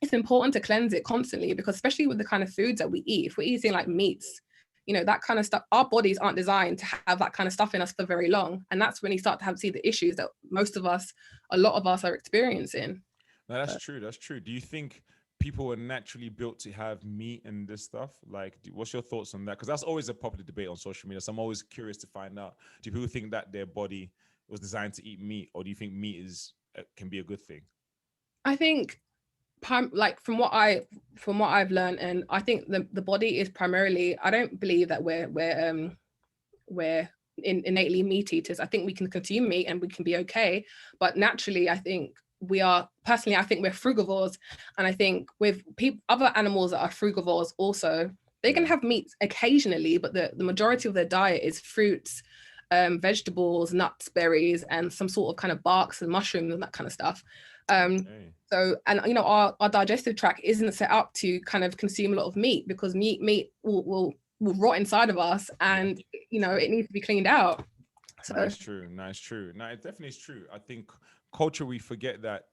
it's important to cleanse it constantly, because especially with the kind of foods that we eat, if we're eating like meats, that kind of stuff, our bodies aren't designed to have that kind of stuff in us for very long. And that's when you start to see the issues that a lot of us are experiencing. No, that's true. That's true. Do you think people are naturally built to have meat and this stuff? Like, what's your thoughts on that? Because that's always a popular debate on social media. So I'm always curious to find out, do people think that their body was designed to eat meat, or do you think meat can be a good thing? I think, like from what I've learned, and I think the body is primarily, I don't believe that we're innately meat eaters. I think we can consume meat and we can be okay, but naturally I think I think we're frugivores. And I think with other animals that are frugivores also, they can have meat occasionally, but the majority of their diet is fruits, vegetables, nuts, berries, and some sort of kind of barks and mushrooms and that kind of stuff. So, and our digestive tract isn't set up to kind of consume a lot of meat, because meat will rot inside of us, and it needs to be cleaned out. So Nice, true. No, it definitely is true. I think culture, we forget that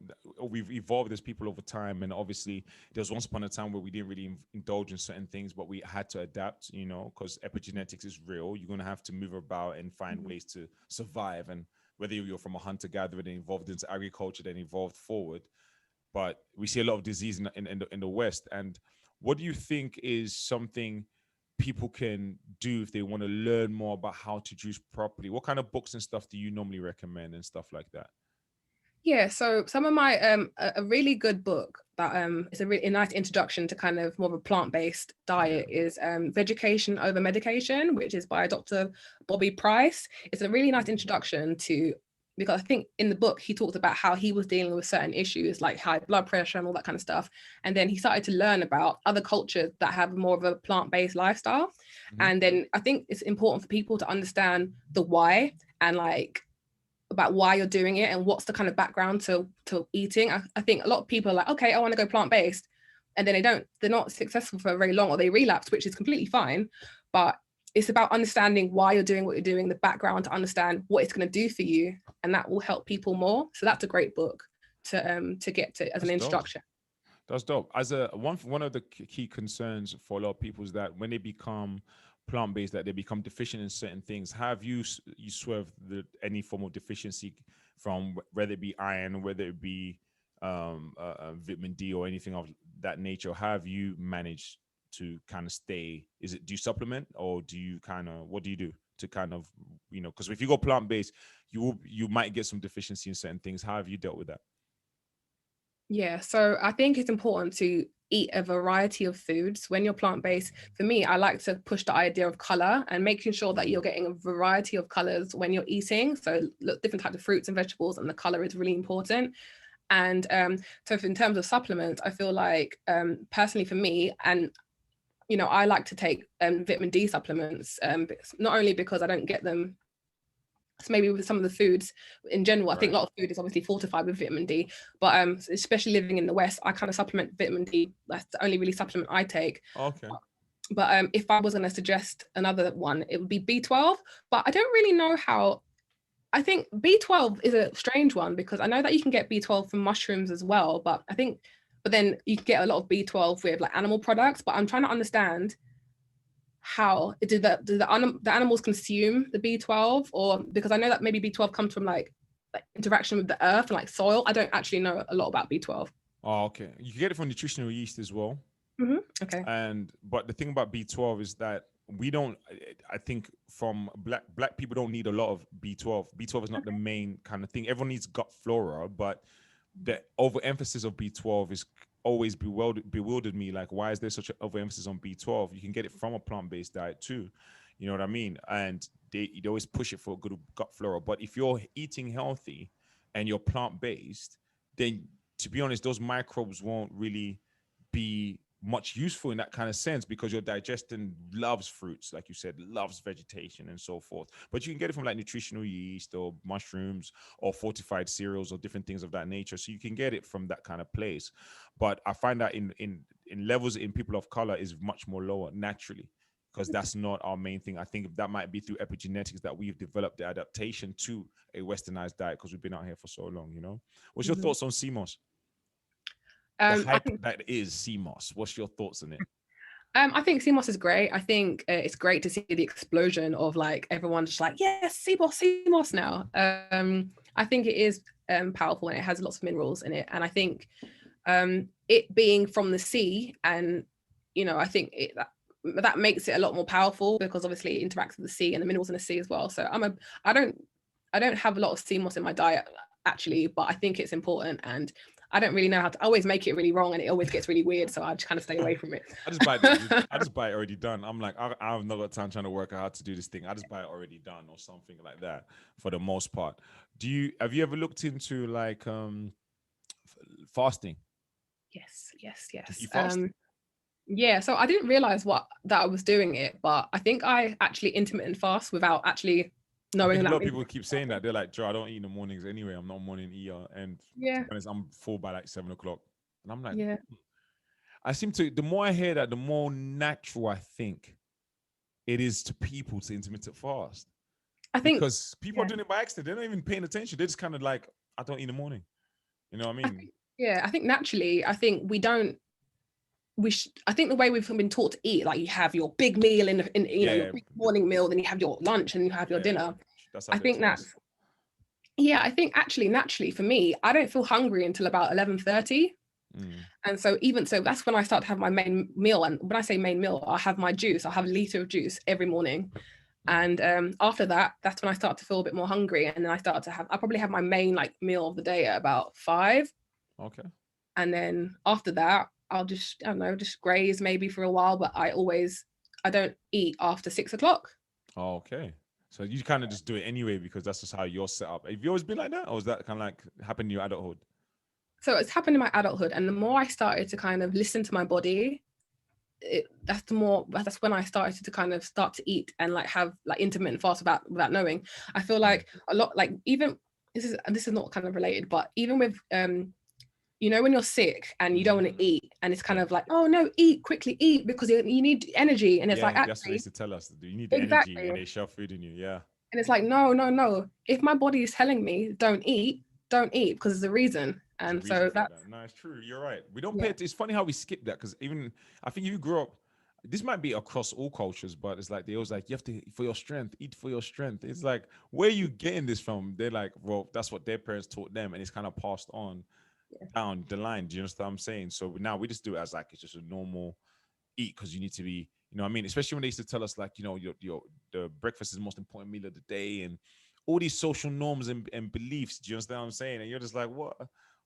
we've evolved as people over time, and obviously there was once upon a time where we didn't really indulge in certain things, but we had to adapt, because epigenetics is real. You're going to have to move about and find ways to survive. And whether you're from a hunter gatherer, then evolved into agriculture, then evolved forward. But we see a lot of disease in the West. And what do you think is something people can do if they want to learn more about how to juice properly? What kind of books and stuff do you normally recommend and stuff like that? yeah, so some of my a really good book that is a really nice introduction to kind of more of a plant-based diet is Vegetation Over Medication, which is by Dr. Bobby Price. It's a really nice introduction to, because I think in the book he talked about how he was dealing with certain issues like high blood pressure and all that kind of stuff, and then he started to learn about other cultures that have more of a plant-based lifestyle. And then I think it's important for people to understand the why, and like about why you're doing it and what's the kind of background to eating. I think a lot of people are like, okay, I want to go plant-based, and then they're not successful for very long, or they relapse, which is completely fine. But it's about understanding why you're doing what you're doing, the background, to understand what it's going to do for you, and that will help people more. So that's a great book to get to as an introduction. That's dope. As one of the key concerns for a lot of people is that when they become plant-based, that they become deficient in certain things. Have you swerved any form of deficiency, from whether it be iron, whether it be vitamin D or anything of that nature? Have you managed to kind of stay? Do you supplement, or do you what do you do to kind of, because if you go plant-based, you might get some deficiency in certain things. How have you dealt with that? Yeah, so I think it's important to eat a variety of foods when you're plant-based. For me, I like to push the idea of color and making sure that you're getting a variety of colors when you're eating. So look, different types of fruits and vegetables, and the color is really important. And so in terms of supplements, I feel like personally for me, and I like to take vitamin D supplements, not only because I don't get them. So maybe with some of the foods in general, I think a lot of food is obviously fortified with vitamin D, but especially living in the West, I kind of supplement vitamin D. That's the only really supplement I take. Okay. But if I was going to suggest another one, it would be B12. But I don't really know how. I think B12 is a strange one, because I know that you can get B12 from mushrooms as well, but then you can get a lot of B12 with like animal products. But I'm trying to understand how the animals consume the B12, or because I know that maybe B12 comes from like interaction with the earth and like soil. I don't actually know a lot about B12. Oh, okay. You can get it from nutritional yeast as well. Okay. But the thing about B12 is that we don't. I think from black people don't need a lot of B12. B12 is not the main kind of thing. Everyone needs gut flora, but the overemphasis of B12 is always bewildered me. Like, why is there such an overemphasis on B12? You can get it from a plant-based diet too. You know what I mean? And they always push it for good gut flora. But if you're eating healthy and you're plant-based, then to be honest, those microbes won't really be much useful in that kind of sense, because your digestion loves fruits, like you said, loves vegetation and so forth. But you can get it from like nutritional yeast or mushrooms or fortified cereals or different things of that nature. So you can get it from that kind of place. But I find that in levels in people of color is much more lower naturally, because that's not our main thing. I think that might be through epigenetics that we've developed the adaptation to a westernized diet because we've been out here for so long, you know. What's your thoughts on CMOS? The I hype think that is CMOS. What's your thoughts on it? I think CMOS is great. I think it's great to see the explosion of like everyone just like, yes, CMOS now. I think it is powerful, and it has lots of minerals in it. And I think it being from the sea, and I think that makes it a lot more powerful, because obviously it interacts with the sea and the minerals in the sea as well. So I don't have a lot of CMOS in my diet actually, but I think it's important, and I don't really know how to. I always make it really wrong, and it always gets really weird, so I just kind of stay away from it. I just buy it already done. I'm like, I've not got time trying to work out how to do this thing. I just buy it already done or something like that for the most part. Have you ever looked into like fasting? Did Yes. you fast? Yeah, so I didn't realize that I was doing it, but I think I actually intermittent fast without actually I knowing think a that. lot of people keep saying that. They're like, Joe, I don't eat in the mornings anyway. I'm not a morning eater. And to Yeah, be honest, I'm full by like 7 o'clock. And I'm like, yeah. the more I hear that, the more natural I think it is to people to intermittent fast. I think, Because people are yeah, doing it by accident. They're not even paying attention. They're just kind of like, I don't eat in the morning. You know what I mean? I think naturally, I think we don't. I think the way we've been taught to eat, like you have your big meal in your Yeah, big morning meal, then you have your lunch, and you have your yeah. dinner. That's how I they think tell us. that's I think actually naturally for me, I don't feel hungry until about 11:30. Mm. And so even so, that's when I start to have my main meal. And when I say main meal, I have my juice. I have a liter of juice every morning. And after that, that's when I start to feel a bit more hungry. And then I probably have my main like meal of the day at about 5. Okay. And then after that, I'll just, I don't know, just graze maybe for a while. But I don't eat after 6 o'clock. Oh, okay. So you kind of just do it anyway because that's just how you're set up. Have you always been like that, or was that kind of like happened in your adulthood? So it's happened in my adulthood. And the more I started to kind of listen to my body, that's when I started to kind of start to eat and like have like intermittent fast without knowing. I feel like a lot, like even this is not kind of related, but even with when you're sick and you don't want to eat, and it's kind of like, oh no, eat quickly, eat, because you need energy, and it's like, That's what they actually, used to tell us. You need the energy, exactly, and they shove food in you. Yeah. and it's like, no, if my body is telling me don't eat, because there's a reason. There's a And reason so for that's, that. No, it's true. You're right. We don't pay yeah. it. It's funny how we skip that because even I think you grew up. This might be across all cultures, but it's like they always like you have to for your strength, eat for your strength. It's like where are you getting this from? They're like, well, that's what their parents taught them, and it's kind of passed on down the line. Do you understand what I'm saying? So now we just do it as like it's just a normal eat because you need to be, you know what I mean? Especially when they used to tell us like, your the breakfast is the most important meal of the day and all these social norms and beliefs. Do you understand what I'm saying? And you're just like, what?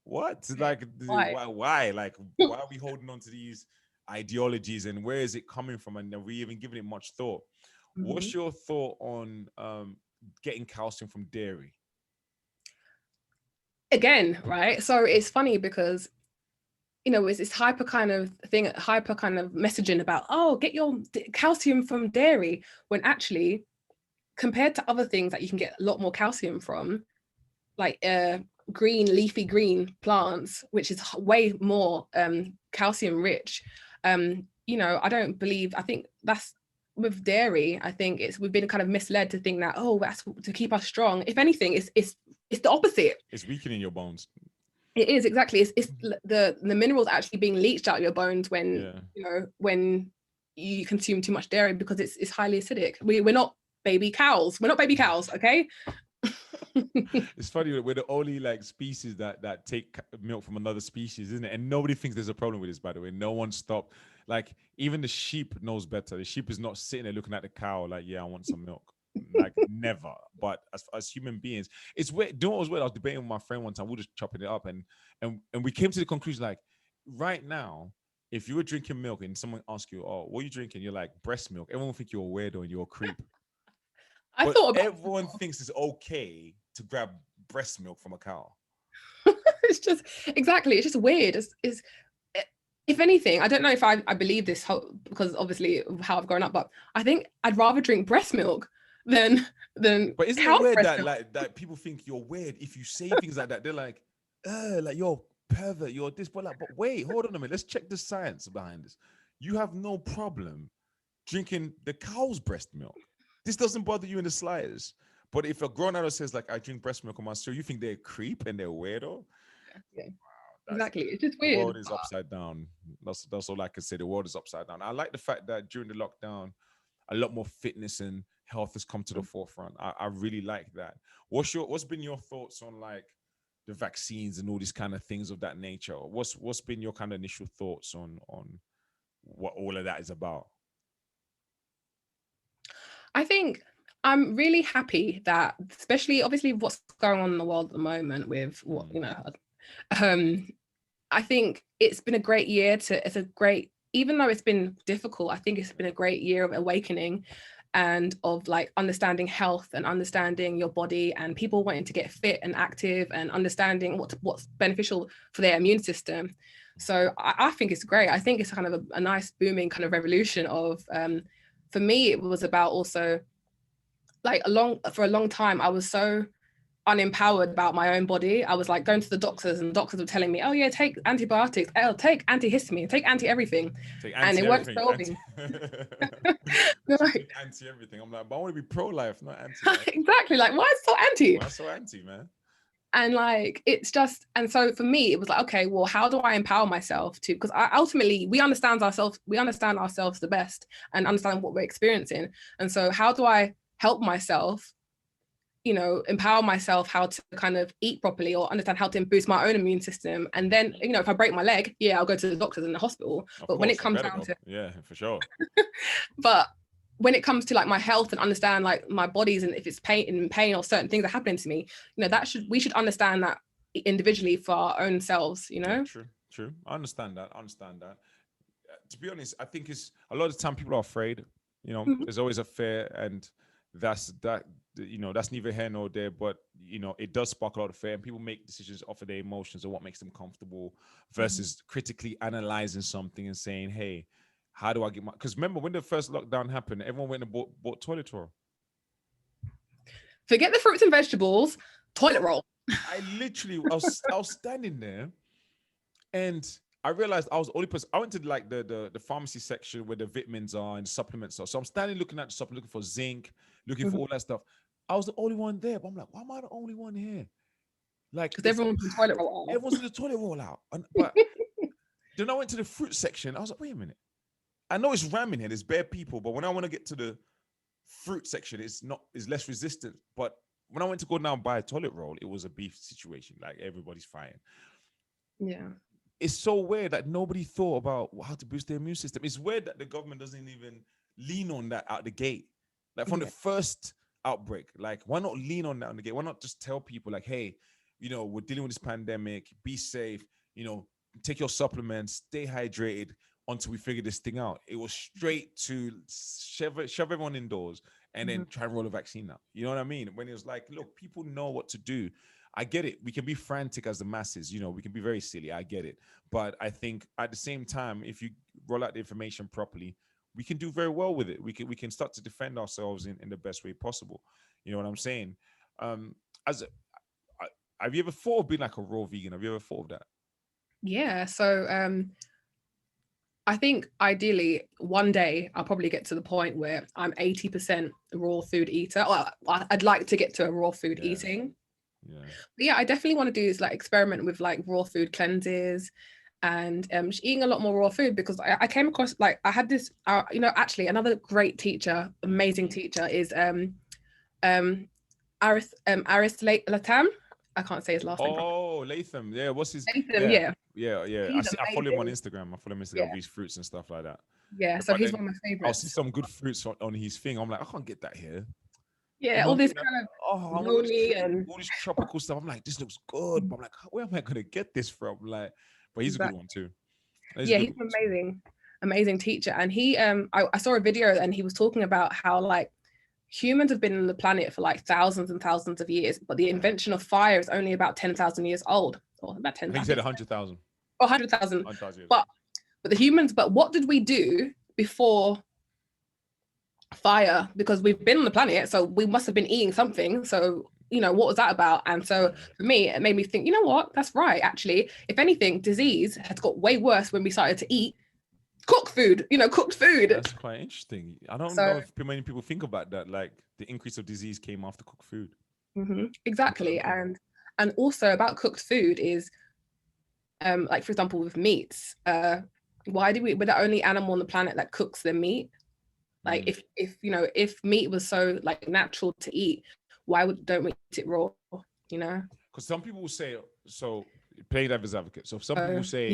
What? Like Why? why? Like why are we holding on to these ideologies and where is it coming from? And are we even giving it much thought? What's Mhm. your thought on getting calcium from dairy? Again, right? So it's funny because it's this hyper kind of messaging about, oh, get your calcium from dairy, when actually, compared to other things that you can get a lot more calcium from, like leafy green plants, which is way more calcium rich. I think that's with dairy. I think we've been kind of misled to think that, oh, that's to keep us strong. If anything, it's the opposite. It's weakening your bones. It is, exactly. It's the minerals actually being leached out of your bones Yeah. when you consume too much dairy, because it's highly acidic. We're not baby cows. We're not baby cows, okay? It's funny, we're the only like species that take milk from another species, isn't it? And nobody thinks there's a problem with this, by the way. No one stopped. Like even the sheep knows better. The sheep is not sitting there looking at the cow like, yeah, I want some milk. Like never. But as human beings, it's weird. Do you know what was weird? I was debating with my friend one time. We were just chopping it up, and we came to the conclusion like right now, if you were drinking milk and someone asks you, "Oh, what are you drinking?" You're like breast milk. Everyone will think you're a weirdo and you're a creep. I But thought about everyone thinks it's okay to grab breast milk from a cow. it's just exactly. It's just weird. It's if anything, I don't know if I believe this because obviously of how I've grown up, but I think I'd rather drink breast milk than But isn't it cow's weird breast that milk. like that people think you're weird if you say things like that? They're like you're pervert, you're this, but wait, hold on a minute. Let's check the science behind this. You have no problem drinking the cow's breast milk. This doesn't bother you in the slightest. But if a grown adult says like I drink breast milk on my cereal, you think they're a creep and they're a weirdo. Yeah, That's exactly. It's just the weird. world is upside down. That's all I can say. The world is upside down. I like the fact that during the lockdown, a lot more fitness and health has come to the forefront. I really like that. What's been your thoughts on like the vaccines and all these kind of things of that nature? What's been your kind of initial thoughts on what all of that is about? I think I'm really happy that, especially obviously what's going on in the world at the moment with what um, I think it's been a great year it's a great, even though it's been difficult, I think it's been a great year of awakening and of like understanding health and understanding your body and people wanting to get fit and active and understanding what's beneficial for their immune system. So I think it's great. I think it's kind of a nice booming kind of revolution of for me it was about also like for a long time I was so unempowered about my own body. I was like going to the doctors and doctors were telling me, oh yeah, take antibiotics, take antihistamine, take anti everything. Take And anti it weren't everything. solving. Take anti everything. I'm like, but I want to be pro life, not anti life. Exactly. Like, why is it so anti? Why so anti, man? And like, it's just, and so for me, it was like, okay, well, how do I empower myself to, because ultimately we understand ourselves the best and understand what we're experiencing. And so how do I help myself, empower myself how to kind of eat properly or understand how to boost my own immune system. And then, if I break my leg, yeah, I'll go to the doctors in the hospital. Of But when it course, I comes better down go. to, Yeah, for sure. but when it comes to like my health and understand like my body's and if it's pain or certain things are happening to me, we should understand that individually for our own selves, Yeah, true. I understand that. To be honest, I think it's a lot of the time people are afraid. Mhm. There's always a fear, and that's that. That's neither here nor there. But it does spark a lot of fear, and people make decisions off of their emotions or what makes them comfortable, versus critically analyzing something and saying, "Hey, how do I get my?" Because remember when the first lockdown happened, everyone went and bought toilet roll. Forget the fruits and vegetables, toilet roll. I was standing there. And I realized I was the only person. I went to like the pharmacy section where the vitamins are and the supplements are. So I'm standing looking at the supplement, looking for zinc, looking for Because all that stuff. I was the only one there, but I'm like, why am I the only one here? Like it's everyone's in toilet packed. roll. Everyone's in the toilet roll out. But then I went to the fruit section. I was like, wait a minute. I know it's ramming here. There's bare people, but when I want to get to the fruit section, it's less resistant. But when I went to go down and buy a toilet roll, it was a beef situation. Like everybody's fighting. Yeah. It's so weird that nobody thought about how to boost their immune system. It's weird that the government doesn't even lean on that out the gate. Like from the Yeah. first outbreak, like why not lean on that on the gate? Why not just tell people like, hey, we're dealing with this pandemic, be safe, take your supplements, stay hydrated until we figure this thing out. It was straight to shove everyone indoors and then Mhm. try and roll a vaccine out. You know what I mean? When it was like, look, people know what to do. I get it. We can be frantic as the masses, we can be very silly. I get it. But I think at the same time, if you roll out the information properly, we can do very well with it. We can start to defend ourselves in the best way possible. You know what I'm saying? As have you ever thought of being like a raw vegan? Have you ever thought of that? Yeah. So I think ideally one day I'll probably get to the point where I'm 80% raw food eater. Well, I'd like to get to a raw food Yeah, eating. yeah. But yeah, I definitely want to do is like experiment with like raw food cleanses and just eating a lot more raw food because I came across like I had this actually another great teacher, amazing teacher is um Aris Latam. I can't say his last name properly. Oh, Latham. Yeah, what's his? Latham, Yeah, yeah. yeah. I He's see. I follow him on amazing. Instagram. I follow him on Instagram Yeah. with his fruits and stuff like that. Yeah. So But he's then one of my I'll see favorites. some good fruits on his thing. I'm like, I can't get that here. Yeah, all this You know, kind of oh, I want noni and all this tropical stuff. I'm like, this looks good, but I'm like, where am I gonna get this from? Like, but he's a good exactly. one too. Yeah, he's an amazing teacher. And he I saw a video and he was talking about how like humans have been on the planet for like thousands and thousands of years, but the invention of fire is only about 10,000 years old, or about 10,000. I think he said 100,000. Or 100,000. But the humans, but what did we do before fire? Because we've been on the planet, so we must have been eating something. So, you know, what was that about? And so for me, it made me think, you know what, that's right. Actually, if anything, disease has got way worse when we started to eat cooked food. That's quite interesting. I don't know if many people think about that, like the increase of disease came after cooked food. Exactly. And also about cooked food is like, for example, with meats, we're the only animal on the planet that cooks the meat. Like if meat was so like natural to eat, why don't we eat it raw? You know, because some people will say, so play devil's advocate. So some people say,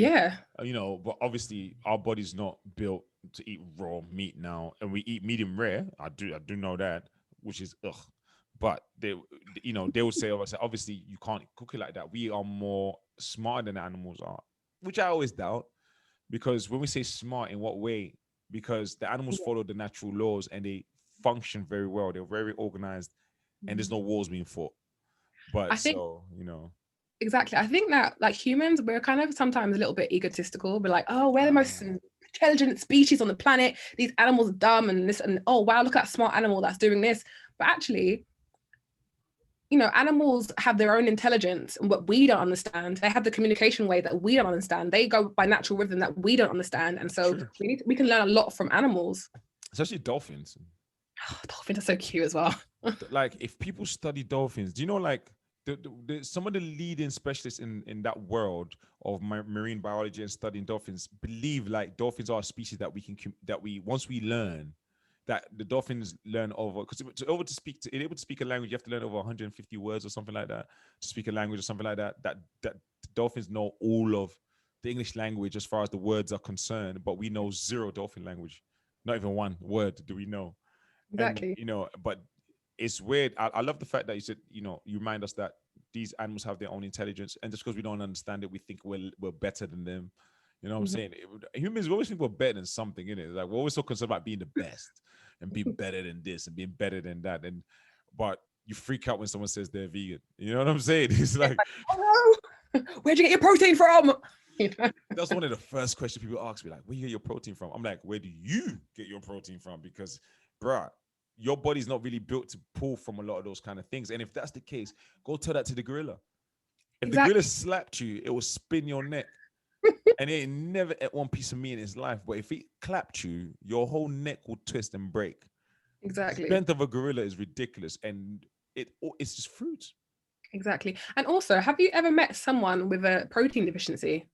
you know, but obviously our body's not built to eat raw meat now, and we eat medium rare. I do know that, which is ugh. But they will say, obviously you can't cook it like that. We are more smarter than animals are, which I always doubt, because when we say smart, in what way? Because the animals follow the natural laws and they function very well. They're very organized, and there's no wars being fought. But exactly. I think that like humans, we're kind of sometimes a little bit egotistical. We're like, oh, we're the most intelligent species on the planet. These animals are dumb and this, and oh wow, look at that smart animal that's doing this. But actually, you know, animals have their own intelligence and what we don't understand. They have the communication way that we don't understand. They go by natural rhythm that we don't understand. And so we can learn a lot from animals. Especially dolphins. Dolphins are so cute as well. Like if people study dolphins, do you know like some of the leading specialists in that world of marine biology and studying dolphins believe like dolphins are a species that we once we learn that the dolphins learn over, because able to speak a language, you have to learn over 150 words or something like that to speak a language or something like that. That dolphins know all of the English language as far as the words are concerned, but we know zero dolphin language, not even one word do we know. Exactly. And, you know, but it's weird. I love the fact that you said, you know, you remind us that these animals have their own intelligence, and just because we don't understand it, we think we're better than them. You know what I'm saying? Humans, we always think we're better than something, innit? Like we're always so concerned about being the best and being better than this and being better than that. But you freak out when someone says they're vegan. You know what I'm saying? It's like, oh no, where'd you get your protein from? That's one of the first questions people ask me, like, where you get your protein from? I'm like, where do you get your protein from? Because, bruh, your body's not really built to pull from a lot of those kind of things. And if that's the case, go tell that to the gorilla. If the gorilla slapped you, it will spin your neck. And he ain't never ate one piece of meat in his life. But if he clapped you, your whole neck will twist and break. Exactly. The strength of a gorilla is ridiculous. And it's just fruit. Exactly. And also, have you ever met someone with a protein deficiency?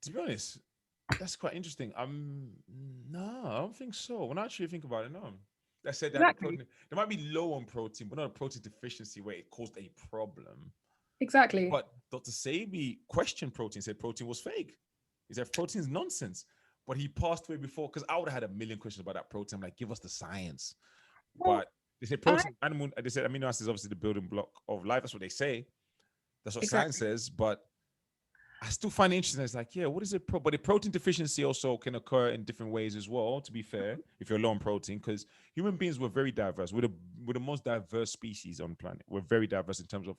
To be honest, that's quite interesting. No, I don't think so. When I actually think about it, no. I said that protein, they might be low on protein, but not a protein deficiency where it caused a problem. Exactly. But Dr. Sebi questioned protein, said protein was fake. He said protein's nonsense. But he passed away before, because I would have had a million questions about that protein. I'm like, give us the science. Well, but they said protein, they said amino acids is obviously the building block of life. That's what they say. That's what science says. But I still find it interesting. It's like, yeah, what is it? But the protein deficiency also can occur in different ways as well, to be fair, if you're low on protein, because human beings, we're very diverse. We're the most diverse species on the planet. We're very diverse in terms of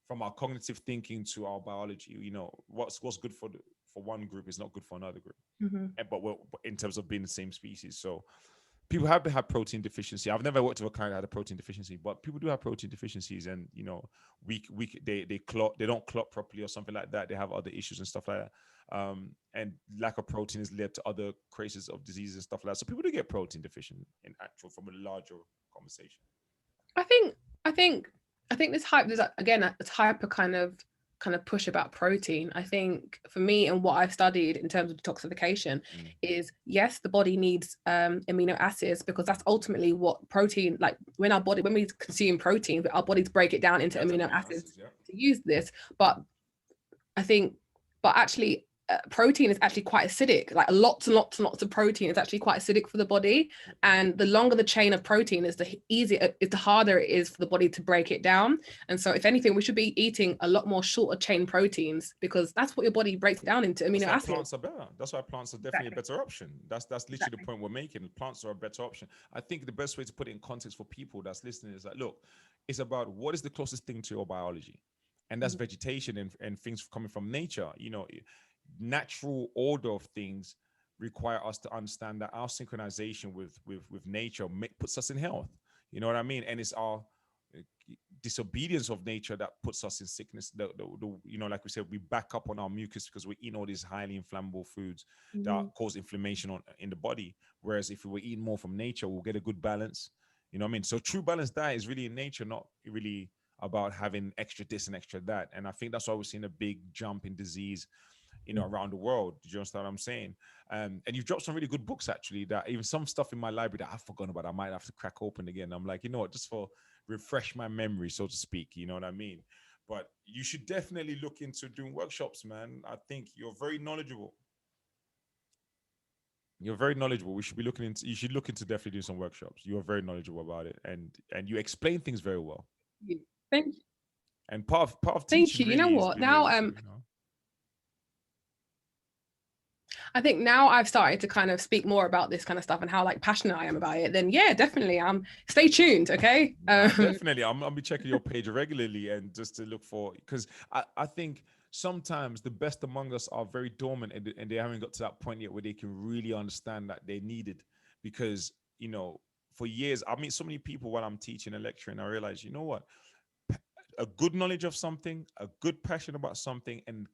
from our cognitive thinking to our biology. You know, what's good for one group is not good for another group. But we're in terms of being the same species. So people have had protein deficiency. I've never worked with a client that had a protein deficiency, but people do have protein deficiencies, and you know, they don't clot properly or something like that. They have other issues and stuff like that. And lack of protein has led to other cases of diseases and stuff like that. So people do get protein deficient in actual, from a larger conversation. I think this hype, there's again a type of kind of push about protein. I think for me and what I've studied in terms of detoxification is, yes, the body needs amino acids, because that's ultimately what protein, like when we consume protein, our bodies break it down into amino acids to use this. But actually protein is actually quite acidic. Like lots and lots and lots of protein is actually quite acidic for the body. And the longer the chain of protein is, the easier, is the harder it is for the body to break it down. And so if anything, we should be eating a lot more shorter chain proteins, because that's what your body breaks down into amino That's why acids. plants are better. That's why plants are definitely Exactly. a better option. That's literally the Exactly. point we're making. Plants are a better option. I think the best way to put it in context for people that's listening is that, look, it's about what is the closest thing to your biology, and that's Mhm. vegetation and things coming from nature. You know, natural order of things require us to understand that our synchronization with nature puts us in health. You know what I mean? And it's our uh, disobedience of nature that puts us in sickness. You know, like we said, we back up on our mucus because we're eating all these highly inflammable foods that Mhm. cause inflammation in the body. Whereas if we were eating more from nature, we'll get a good balance. You know what I mean? So true balanced diet is really in nature, not really about having extra this and extra that. And I think that's why we're seeing a big jump in disease, you know, around the world. Do you understand what I'm saying? And you've dropped some really good books, actually, that even some stuff in my library that I've forgotten about, I might have to crack open again. I'm like, you know what, just for refresh my memory, so to speak, you know what I mean? But you should definitely look into doing workshops, man. I think you're very knowledgeable. You're very knowledgeable. We should be looking into, you should look into definitely doing some workshops. You are very knowledgeable about it, and you explain things very well. Thank you. And part of Thank teaching you. You know really is what? being Now, able to, you know. I think now I've started to kind of speak more about this kind of stuff and how like passionate I am about it. Then yeah, definitely. Stay tuned. Okay. Nah, definitely. I'll be checking your page regularly and just to look for, because I think sometimes the best among us are very dormant, and they haven't got to that point yet where they can really understand that they need it. Because, you know, for years, I meet so many people while I'm teaching and lecturing, I realize, you know what? A good knowledge of something, a good passion about something, and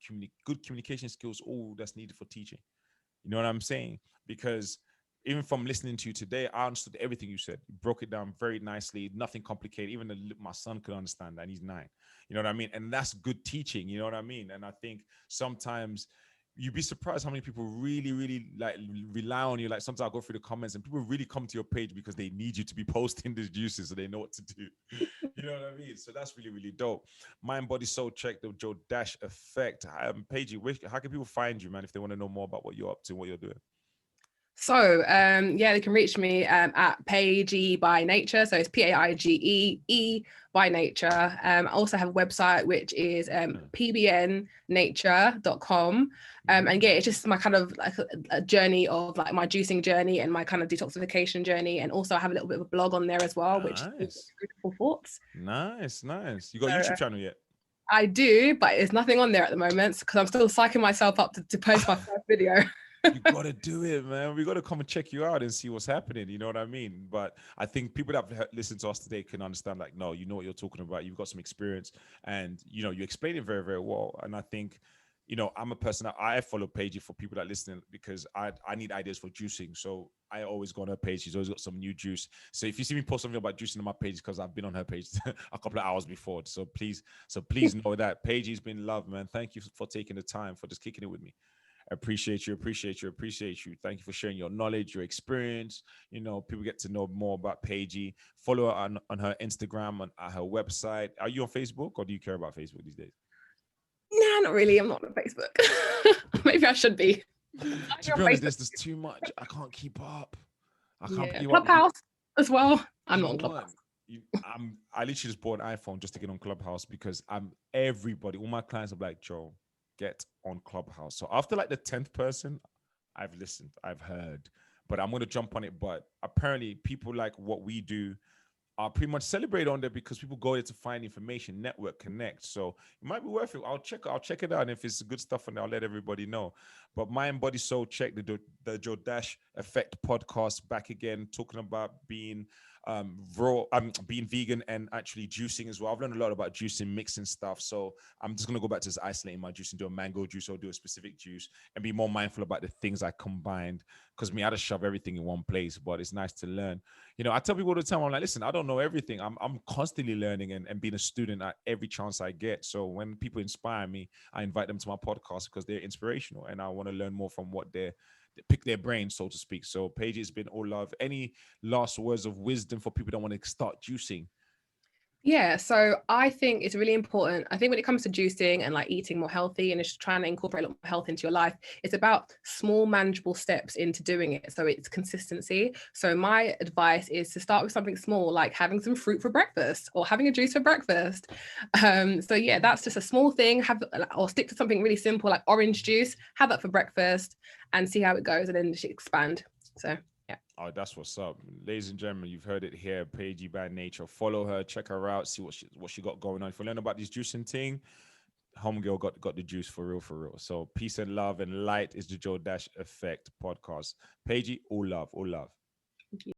good communication skills, all that's needed for teaching. You know what I'm saying? Because even from listening to you today, I understood everything you said. You broke it down very nicely, nothing complicated. Even my son could understand that. And he's 9. You know what I mean? And that's good teaching. You know what I mean? And I think sometimes you'd be surprised how many people really, really like rely on you. Like sometimes I go through the comments and people really come to your page because they need you to be posting these juices so they know what to do. You know what I mean? So that's really, really dope. Mind, body, soul check, the Joe Dash effect. Paigee, how can people find you, man, if they want to know more about what you're up to, what you're doing? So yeah, they can reach me at Paigee by Nature. So it's Paigee by Nature. I also have a website which is pbnnature.com. And yeah, it's just my kind of like a journey of like my juicing journey and my kind of detoxification journey. And also I have a little bit of a blog on there as well, which is Nice. Beautiful Thoughts. Nice, nice. You got a So YouTube channel yet? I do, but there's nothing on there at the moment because I'm still psyching myself up to post my first video. You gotta do it, man. We gotta come and check you out and see what's happening. You know what I mean? But I think people that have listened to us today can understand, like, no, you know what you're talking about. You've got some experience, and you know you explain it very, very well. And I think, you know, I'm a person that I follow Paigee for people that listen because I need ideas for juicing. So I always go on her page. She's always got some new juice. So if you see me post something about juicing on my page, because I've been on her page a couple of hours before. So please know that Paigee's been loved, man. Thank you for taking the time for just kicking it with me. Appreciate you, appreciate you, appreciate you. Thank you for sharing your knowledge, your experience. You know, people get to know more about Paigee. Follow her on her Instagram, on her website. Are you on Facebook, or do you care about Facebook these days? Nah, not really. I'm not on Facebook. Maybe I should be. To I'm be on honest, Facebook. there's just too much. I can't keep up. I can't Yeah, keep up. Clubhouse as well. I'm You not know on what? Clubhouse. I literally just bought an iPhone just to get on Clubhouse because I'm everybody, all my clients are like, Joe, get on Clubhouse. So after like the 10th person, I've listened, I've heard, but I'm gonna jump on it. But apparently people like what we do are pretty much celebrated on there because people go there to find information, network, connect. So it might be worth it. I'll check it out. And if it's good stuff, and I'll let everybody know. But Mind, Body, Soul check, the Joe Dash Effect podcast back again, talking about being being vegan and actually juicing as well. I've learned a lot about juicing, mixing stuff. So I'm just gonna go back to just isolating my juice and do a mango juice or do a specific juice and be more mindful about the things I combined. Because me, I just shove everything in one place, but it's nice to learn. You know, I tell people all the time, I'm like, listen, I don't know everything. I'm constantly learning and being a student at every chance I get. So when people inspire me, I invite them to my podcast because they're inspirational and I want to learn more from what they pick their brain, so to speak. So Paige, has been all love. Any last words of wisdom for people that want to start juicing? Yeah, so I think it's really important. I think when it comes to juicing and like eating more healthy and just trying to incorporate a lot more health into your life, it's about small, manageable steps into doing it. So it's consistency. So my advice is to start with something small, like having some fruit for breakfast or having a juice for breakfast. So yeah, that's just a small thing. Have or stick to something really simple like orange juice. Have that for breakfast and see how it goes, and then just expand. So yeah. Oh, that's what's up, ladies and gentlemen. You've heard it here. Paigee by Nature. Follow her, check her out, see what she got going on. If you learn about this juicing thing, homegirl got the juice for real, for real. So peace and love and light is the Joe Dash Effect podcast. Paigee, all love, all love.